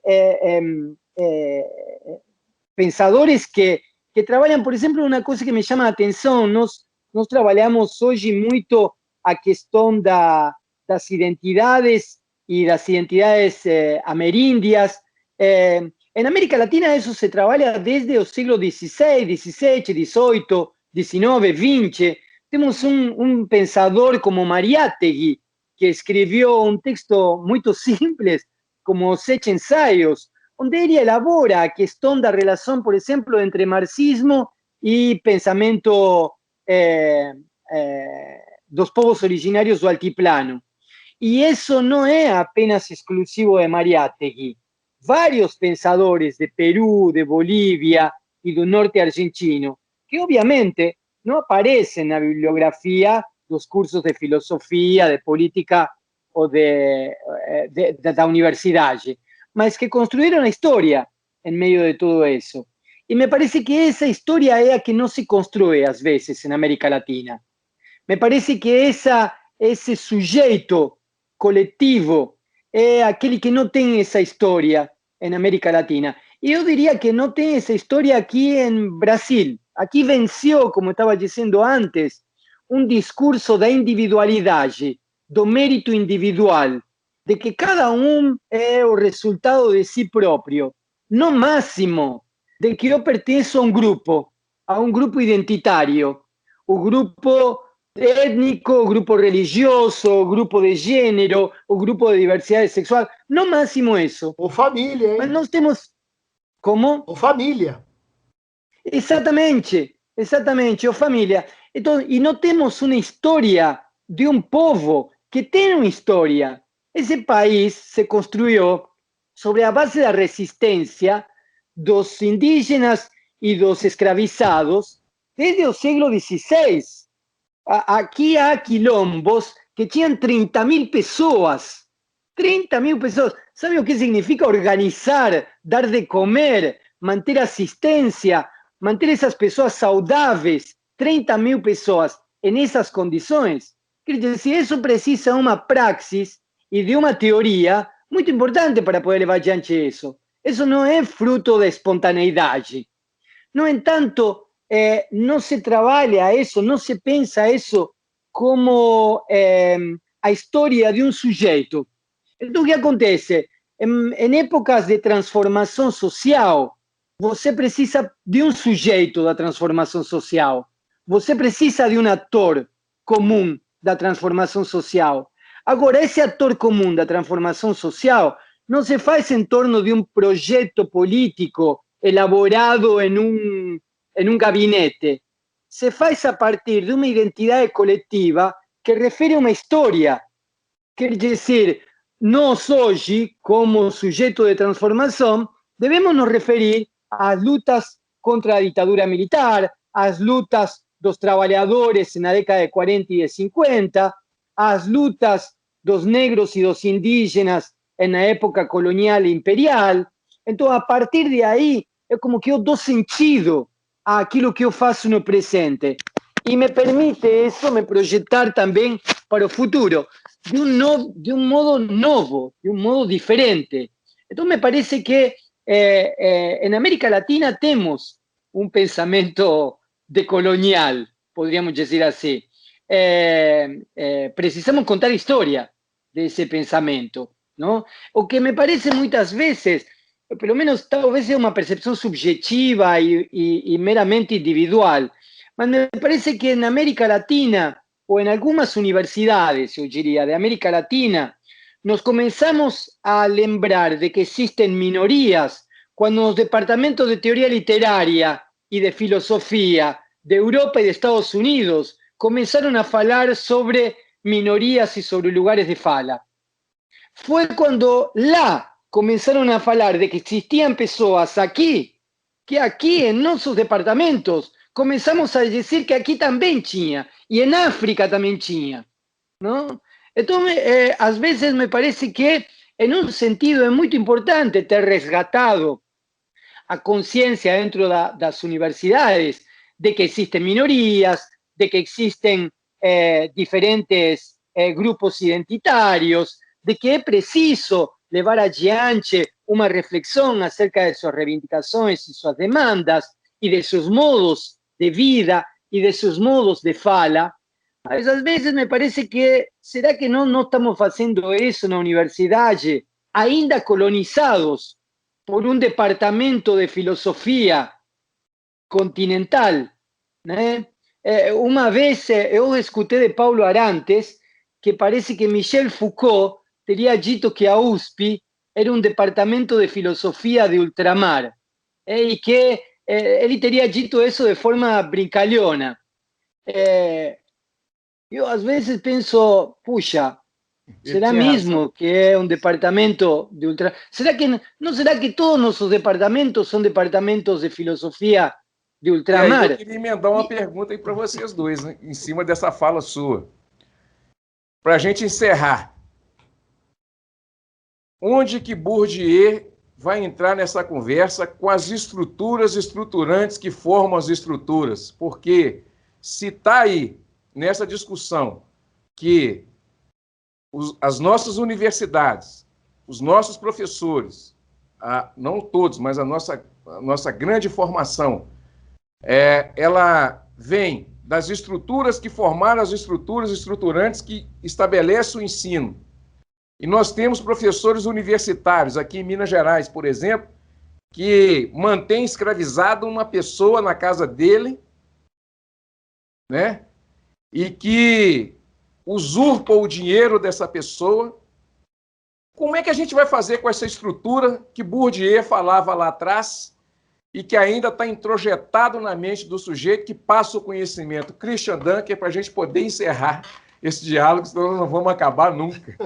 pensadores que trabajan, por ejemplo, una cosa que me llama la atención, nos trabajamos hoy mucho a cuestión das identidades y las identidades amerindias. En América Latina eso se trabaja desde el siglo XVI, XVII, XVIII, XIX, XX. Tenemos un pensador como Mariátegui, que escribió un texto muy simple, como 7 ensayos, donde ella elabora a cuestión da relación, por ejemplo, entre marxismo y pensamiento dos povos originarios do altiplano. Y eso no es apenas exclusivo de Mariátegui. Varios pensadores de Perú, de Bolivia y del norte argentino, que obviamente no aparecen en la bibliografía los cursos de filosofía, de política o de la universidad, mas que construyeron la historia en medio de todo eso. Y me parece que esa historia es la que no se construye a veces en América Latina. Me parece que esse sujeito coletivo é aquele que não tem essa história em América Latina. E eu diria que não tem essa história aqui em Brasil. Aqui venceu, como estava dizendo antes, um discurso da individualidade, do mérito individual, de que cada um é o resultado de si próprio. No máximo, de que eu pertenço a um grupo identitário, o grupo étnico, o grupo religioso, o grupo de gênero, o grupo de diversidade sexual. No máximo isso. Ou família, hein? Mas nós temos... Como? Ou família. Exatamente, ou família. Então, e não temos uma história de um povo que tem uma história. Esse país se construiu sobre a base da resistência dos indígenas e dos escravizados desde o século XVI. Aqui há quilombos que tinham 30.000 pessoas. 30.000 pessoas. Sabe o que significa organizar, dar de comer, manter assistência, manter essas pessoas saudáveis? 30.000 pessoas em essas condições. Quer dizer, isso precisa de uma praxis e de uma teoria muito importante para poder levar adiante isso. Isso não é fruto da espontaneidade. No entanto, não se trabalha isso, não se pensa isso como a história de um sujeito. Então, o que acontece? Em épocas de transformação social, você precisa de um sujeito da transformação social. Você precisa de um ator comum da transformação social. Agora, esse ator comum da transformação social não se faz em torno de um projeto político elaborado em um gabinete. Se faz a partir de uma identidade coletiva que refere a uma história. Quer dizer, nós hoje, como sujeito de transformação, devemos nos referir às lutas contra a ditadura militar, às lutas dos trabalhadores na década de 40 e de 50, às lutas dos negros e dos indígenas na época colonial e imperial. Então, a partir de aí, é como que eu dou sentido àquilo que eu faço no presente. E me permite isso me projetar também para o futuro, de um modo novo, de um modo diferente. Então, me parece que em América Latina temos um pensamento decolonial, podríamos dizer assim. Precisamos contar a história desse pensamento, não? O que me parece muitas vezes, pelo menos talvez é uma percepção subjetiva e meramente individual, mas me parece que na América Latina, ou em algumas universidades, eu diria, de América Latina, nos começamos a lembrar de que existem minorias quando os departamentos de teoria literária e de filosofia de Europa e de Estados Unidos começaram a falar sobre minorias e sobre lugares de fala. Foi quando lá começaram a falar de que existiam pessoas aqui, que aqui em nossos departamentos começamos a dizer que aqui também tinha, e em África também tinha, não? Então, às vezes me parece que, em um sentido, é muito importante ter resgatado a consciência dentro das universidades de que existem minorias, de que existem diferentes grupos identitários, de que é preciso levar adiante uma reflexão acerca de suas reivindicações e suas demandas e de seus modos de vida e de seus modos de fala. Mas às vezes me parece que, será que não estamos fazendo isso na universidade, ainda colonizados por um departamento de filosofia continental, né? Uma vez eu escutei de Paulo Arantes que parece que Michel Foucault teria dito que a USP era um departamento de filosofia de ultramar, e que ele teria dito isso de forma brincalhona. Eu às vezes penso, puxa, será mesmo que é um departamento de ultramar? Será que todos nossos departamentos são departamentos de filosofia de ultramar? E aí eu queria emendar uma pergunta aí para vocês dois, né, em cima dessa fala sua. Para a gente encerrar, onde que Bourdieu vai entrar nessa conversa com as estruturas estruturantes que formam as estruturas? Porque se está aí nessa discussão que as nossas universidades, os nossos professores, não todos, mas a nossa grande formação, ela vem das estruturas que formaram as estruturas estruturantes que estabelecem o ensino. E nós temos professores universitários, aqui em Minas Gerais, por exemplo, que mantém escravizado uma pessoa na casa dele, né? E que usurpa o dinheiro dessa pessoa. Como é que a gente vai fazer com essa estrutura que Bourdieu falava lá atrás e que ainda está introjetado na mente do sujeito que passa o conhecimento? Christian Dunker, para a gente poder encerrar esse diálogo, senão nós não vamos acabar nunca.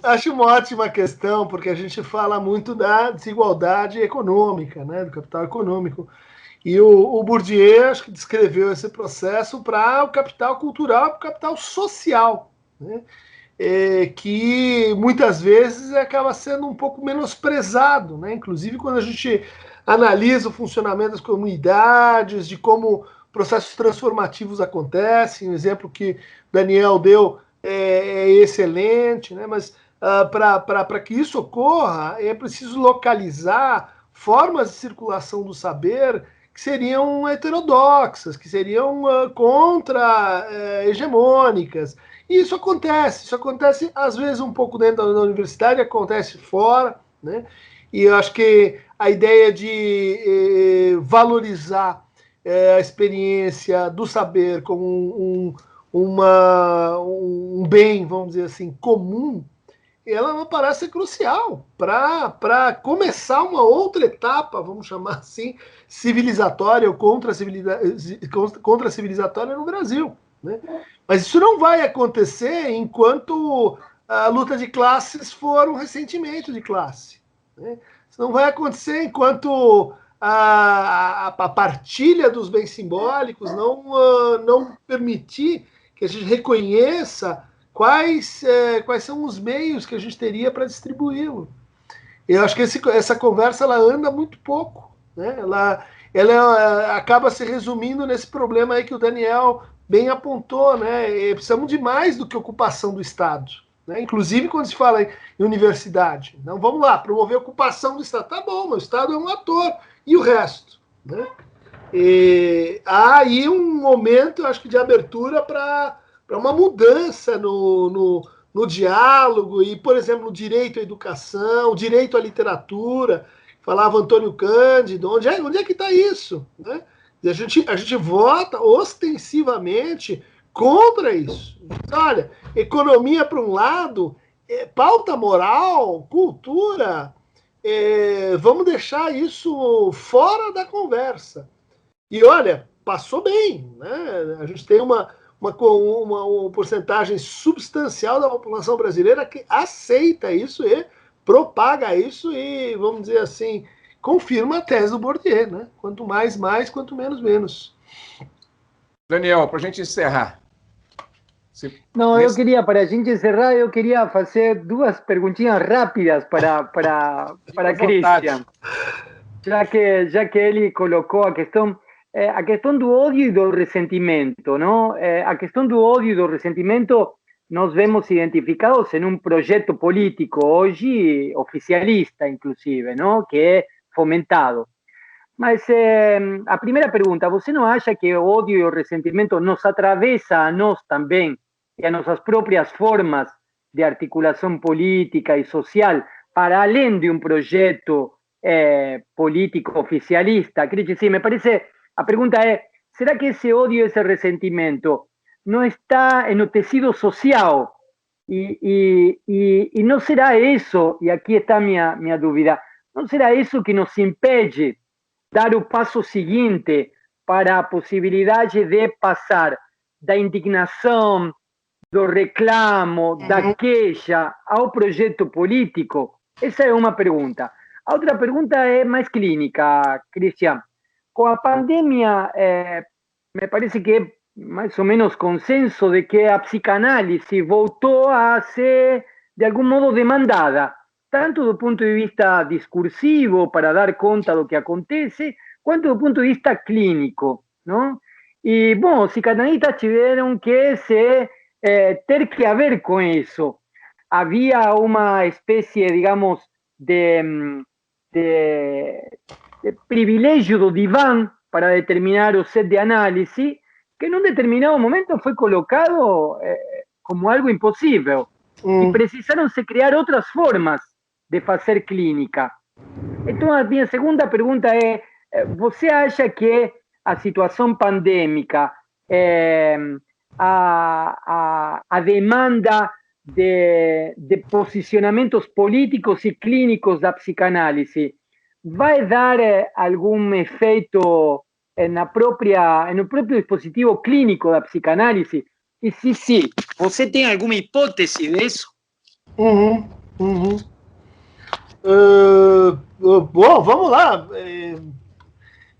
Acho uma ótima questão, porque a gente fala muito da desigualdade econômica, né, do capital econômico. E o Bourdieu, acho que descreveu esse processo para o capital cultural e para o capital social, né, que muitas vezes acaba sendo um pouco menosprezado, né, inclusive quando a gente analisa o funcionamento das comunidades, de como processos transformativos acontecem. O exemplo que Daniel deu é excelente, né? Mas para que isso ocorra, é preciso localizar formas de circulação do saber que seriam heterodoxas, que seriam contra-hegemônicas. E isso acontece às vezes um pouco dentro da universidade, acontece fora, né? E eu acho que a ideia de valorizar a experiência do saber como um bem, vamos dizer assim, comum, ela me parece crucial para começar uma outra etapa, vamos chamar assim, civilizatória ou contra-civilizatória no Brasil, né? Mas isso não vai acontecer enquanto a luta de classes for um ressentimento de classe, né? Isso não vai acontecer enquanto a partilha dos bens simbólicos não permitir que a gente reconheça quais são os meios que a gente teria para distribuí-lo. Eu acho que essa conversa ela anda muito pouco, né? Ela acaba se resumindo nesse problema aí que o Daniel bem apontou, né? Precisamos de mais do que ocupação do Estado, né? Inclusive quando se fala em universidade. Não, vamos lá, promover a ocupação do Estado. Tá bom, mas o Estado é um ator. E o resto, né? Há aí um momento, eu acho que, de abertura para uma mudança no diálogo e, por exemplo, no direito à educação, direito à literatura. Falava Antônio Cândido, onde é que está isso, né? E a gente vota ostensivamente contra isso. Olha, economia para um lado, pauta moral, cultura, vamos deixar isso fora da conversa. E olha, passou bem, né? A gente tem uma porcentagem substancial da população brasileira que aceita isso e propaga isso e, vamos dizer assim, confirma a tese do Bourdieu, né? Quanto mais, quanto menos. Daniel, para a gente encerrar. Não, eu queria, para a gente encerrar, eu queria fazer duas perguntinhas rápidas para Christian. Já que ele colocou a questão do ódio e do ressentimento, não? A questão do ódio e do ressentimento nos vemos identificados em um projeto político hoje, oficialista, inclusive, não? Que é fomentado. Mas a primeira pergunta, você não acha que o ódio e o ressentimento nos atravessa a nós também e a nossas próprias formas de articulação política e social para além de um projeto político oficialista? Sim, me parece, a pergunta é, será que esse ódio e esse ressentimento não está no tecido social? E não será isso, e aqui está minha dúvida, não será isso que nos impede dar o passo seguinte para a possibilidade de passar da indignação, do reclamo, da queixa ao projeto político? Essa é uma pergunta. A outra pergunta é mais clínica, Christian. Com a pandemia, me parece que é mais ou menos consenso de que a psicanálise voltou a ser, de algum modo, demandada, tanto do ponto de vista discursivo, para dar conta do que acontece, quanto do ponto de vista clínico, não? Y, bueno, psicanalistas tuvieron que ter que ver con eso. Había una especie, digamos, de privilegio do diván para determinar o set de análisis, que en un determinado momento fue colocado como algo imposible. Y precisaron se crear otras formas de hacer clínica. Entonces, mi segunda pregunta es, ¿você acha que a situación pandémica, a demanda de posicionamientos políticos y clínicos da psicanálisis vai dar algum efeito no próprio dispositivo clínico da psicanálise? E se sim, você tem alguma hipótese disso? Bom, vamos lá.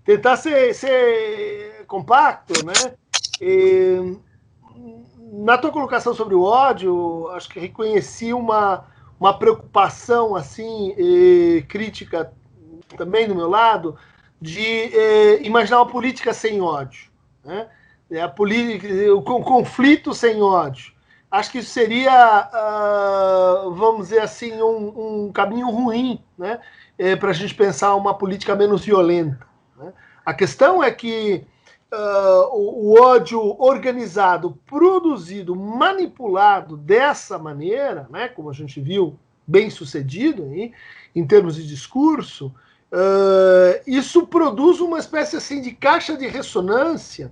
Tentar ser compacto, né? Na tua colocação sobre o ódio, acho que reconheci uma preocupação assim crítica também do meu lado de imaginar uma política sem ódio, né? O conflito sem ódio. Acho que isso seria, vamos dizer assim, um caminho ruim, né? Para a gente pensar uma política menos violenta, né? A questão é que o ódio organizado, produzido, manipulado dessa maneira, né, como a gente viu, bem sucedido aí, em termos de discurso, isso produz uma espécie assim, de caixa de ressonância,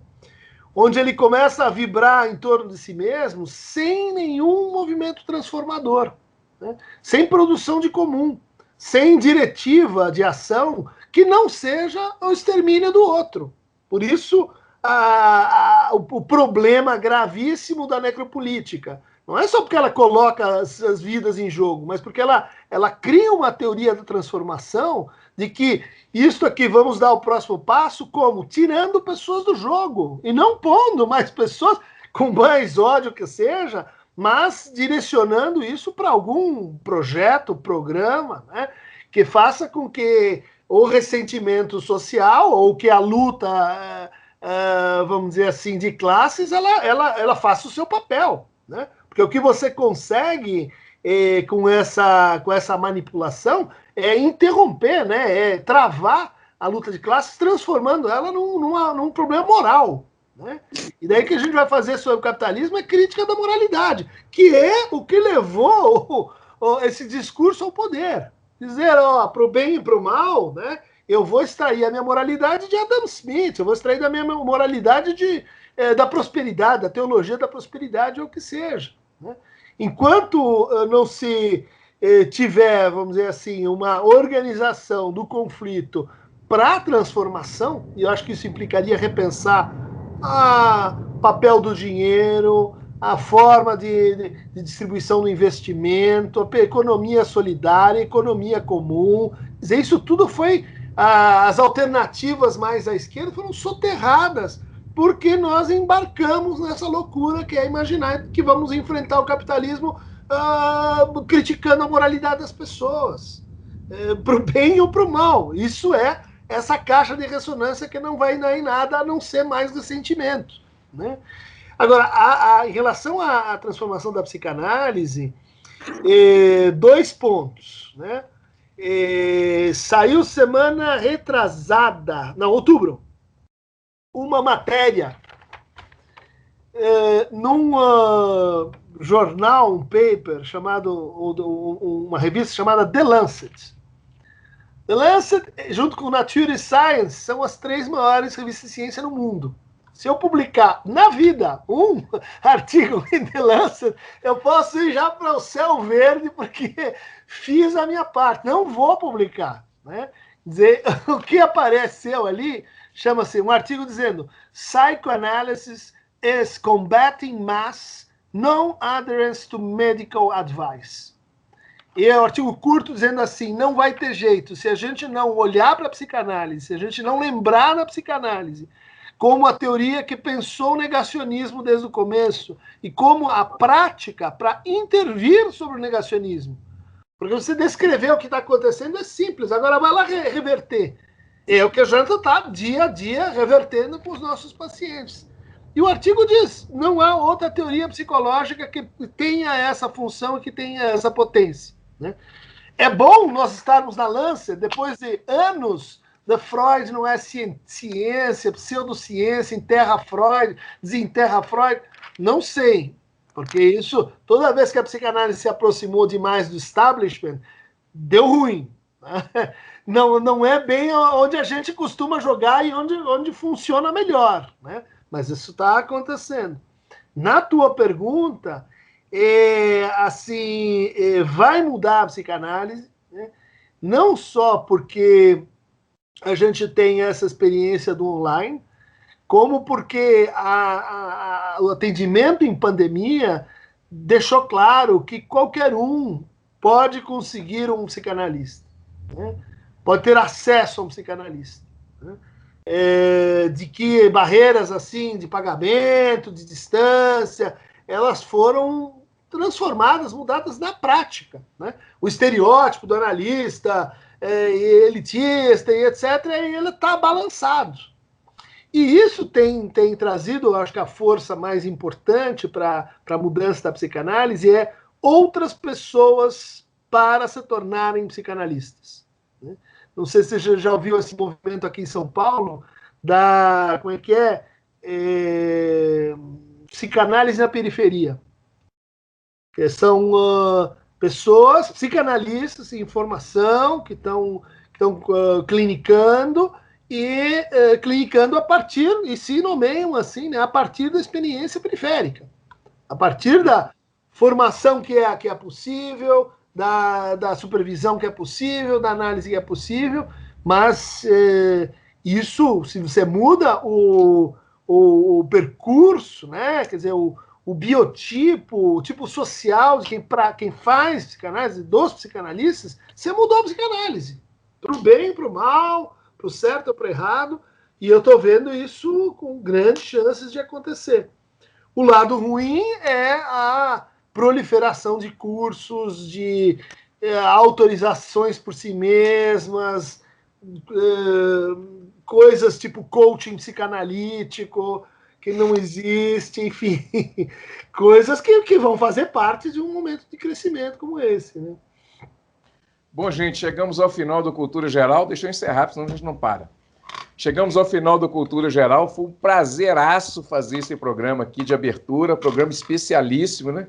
onde ele começa a vibrar em torno de si mesmo sem nenhum movimento transformador, né, sem produção de comum, sem diretiva de ação que não seja o extermínio do outro. Por isso, o problema gravíssimo da necropolítica. Não é só porque ela coloca as vidas em jogo, mas porque ela cria uma teoria da transformação de que isto aqui, vamos dar o próximo passo como? Tirando pessoas do jogo e não pondo mais pessoas com mais ódio que seja, mas direcionando isso para algum projeto, programa, né, que faça com que o ressentimento social ou que a luta, vamos dizer assim, de classes, ela faça o seu papel, né? Porque o que você consegue com essa manipulação é interromper, né? É travar a luta de classes, transformando ela num problema moral, né? E daí que a gente vai fazer sobre o capitalismo é crítica da moralidade, que é o que levou esse discurso ao poder. Dizer, para o bem e para o mal, né? Eu vou extrair a minha moralidade de Adam Smith, eu vou extrair da minha moralidade da prosperidade, da teologia da prosperidade, ou o que seja, né? Enquanto não se tiver, vamos dizer assim, uma organização do conflito para a transformação, e eu acho que isso implicaria repensar o papel do dinheiro, a forma de distribuição do investimento, a economia solidária, a economia comum. Quer dizer, isso tudo foi... As alternativas mais à esquerda foram soterradas porque nós embarcamos nessa loucura que é imaginar que vamos enfrentar o capitalismo criticando a moralidade das pessoas, para o bem ou para o mal. Isso é essa caixa de ressonância que não vai dar em nada a não ser mais ressentimento, né? Agora, em relação à transformação da psicanálise, 2 pontos, né? Saiu semana retrasada, não, outubro, uma matéria num jornal, um paper chamado, uma revista chamada The Lancet. The Lancet, junto com Nature Science, são as 3 maiores revistas de ciência no mundo. Se eu publicar na vida um artigo em The Lancet, eu posso ir já para o céu verde, porque fiz a minha parte. Não vou publicar, né? Dizer, o que apareceu ali chama-se um artigo dizendo Psychoanalysis is combating mass non-adherence to medical advice. E é um artigo curto dizendo assim, não vai ter jeito, se a gente não olhar para a psicanálise, se a gente não lembrar na psicanálise como a teoria que pensou o negacionismo desde o começo e como a prática para intervir sobre o negacionismo. Porque você descrever o que está acontecendo é simples, agora vai lá reverter. É o que a gente está dia a dia revertendo com os nossos pacientes. E o artigo diz, não há outra teoria psicológica que tenha essa função e que tenha essa potência, né? É bom nós estarmos na Lancet, depois de anos da Freud não é ciência, pseudociência, enterra Freud, desenterra Freud, não sei, porque isso, toda vez que a psicanálise se aproximou demais do establishment, deu ruim, né? Não é bem onde a gente costuma jogar e onde funciona melhor, né? Mas isso está acontecendo. Na tua pergunta, vai mudar a psicanálise, né? Não só porque a gente tem essa experiência do online, como porque o atendimento em pandemia deixou claro que qualquer um pode conseguir um psicanalista, né? Pode ter acesso a um psicanalista, né? De que barreiras assim de pagamento, de distância, elas foram transformadas, mudadas na prática, né? O estereótipo do analista elitista e etc., ele está balançado. E isso tem trazido, eu acho que a força mais importante para a mudança da psicanálise é outras pessoas para se tornarem psicanalistas, né? Não sei se você já ouviu esse movimento aqui em São Paulo, como é que é? Psicanálise na periferia. Que são pessoas, psicanalistas em formação, que estão clinicando, e clinicando a partir, e se nomeiam assim, né, a partir da experiência periférica. A partir da formação que é possível, da supervisão que é possível, da análise que é possível, mas isso, se você muda o percurso, né, quer dizer, o biotipo, o tipo social de quem faz psicanálise, dos psicanalistas, você mudou a psicanálise, para o bem, para o mal, para o certo ou para o errado, e eu estou vendo isso com grandes chances de acontecer. O lado ruim é a proliferação de cursos, de autorizações por si mesmas, coisas tipo coaching psicanalítico, que não existe, enfim, coisas que vão fazer parte de um momento de crescimento como esse, né? Bom, gente, chegamos ao final do Cultura Geral. Deixa eu encerrar, senão a gente não para. Chegamos ao final do Cultura Geral. Foi um prazeraço fazer esse programa aqui de abertura, programa especialíssimo, né?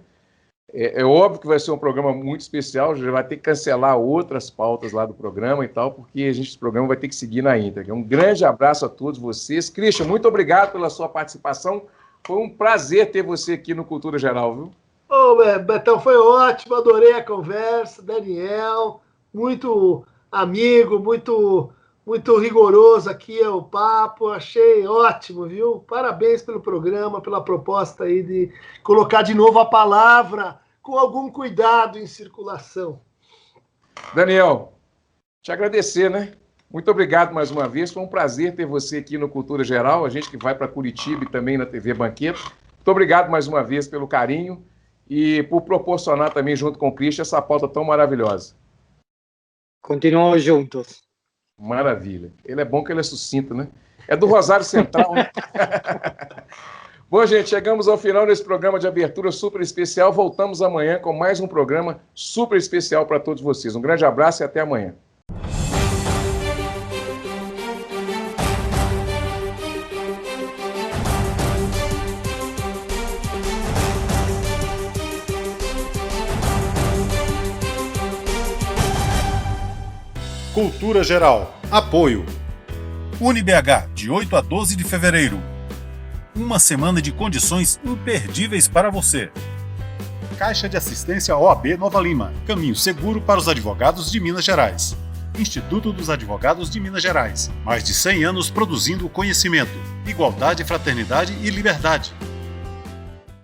É óbvio que vai ser um programa muito especial, já vai ter que cancelar outras pautas lá do programa e tal, porque esse programa vai ter que seguir na íntegra. Um grande abraço a todos vocês. Christian, muito obrigado pela sua participação. Foi um prazer ter você aqui no Cultura Geral, viu? Betão, foi ótimo, adorei a conversa. Daniel, muito amigo, muito rigoroso aqui é o papo, achei ótimo, viu? Parabéns pelo programa, pela proposta aí de colocar de novo a palavra com algum cuidado em circulação. Daniel, te agradecer, né? Muito obrigado mais uma vez, foi um prazer ter você aqui no Cultura Geral, a gente que vai para Curitiba e também na TV Banqueta. Muito obrigado mais uma vez pelo carinho e por proporcionar também, junto com o Christian, essa pauta tão maravilhosa. Continuamos juntos. Maravilha. Ele é bom que ele é sucinto, né? É do Rosário Central, né? Bom, gente, chegamos ao final desse programa de abertura super especial. Voltamos amanhã com mais um programa super especial para todos vocês. Um grande abraço e até amanhã. Cultura Geral. Apoio. UniBH, de 8 a 12 de fevereiro. Uma semana de condições imperdíveis para você. Caixa de Assistência OAB Nova Lima. Caminho seguro para os advogados de Minas Gerais. Instituto dos Advogados de Minas Gerais. Mais de 100 anos produzindo conhecimento, igualdade, fraternidade e liberdade.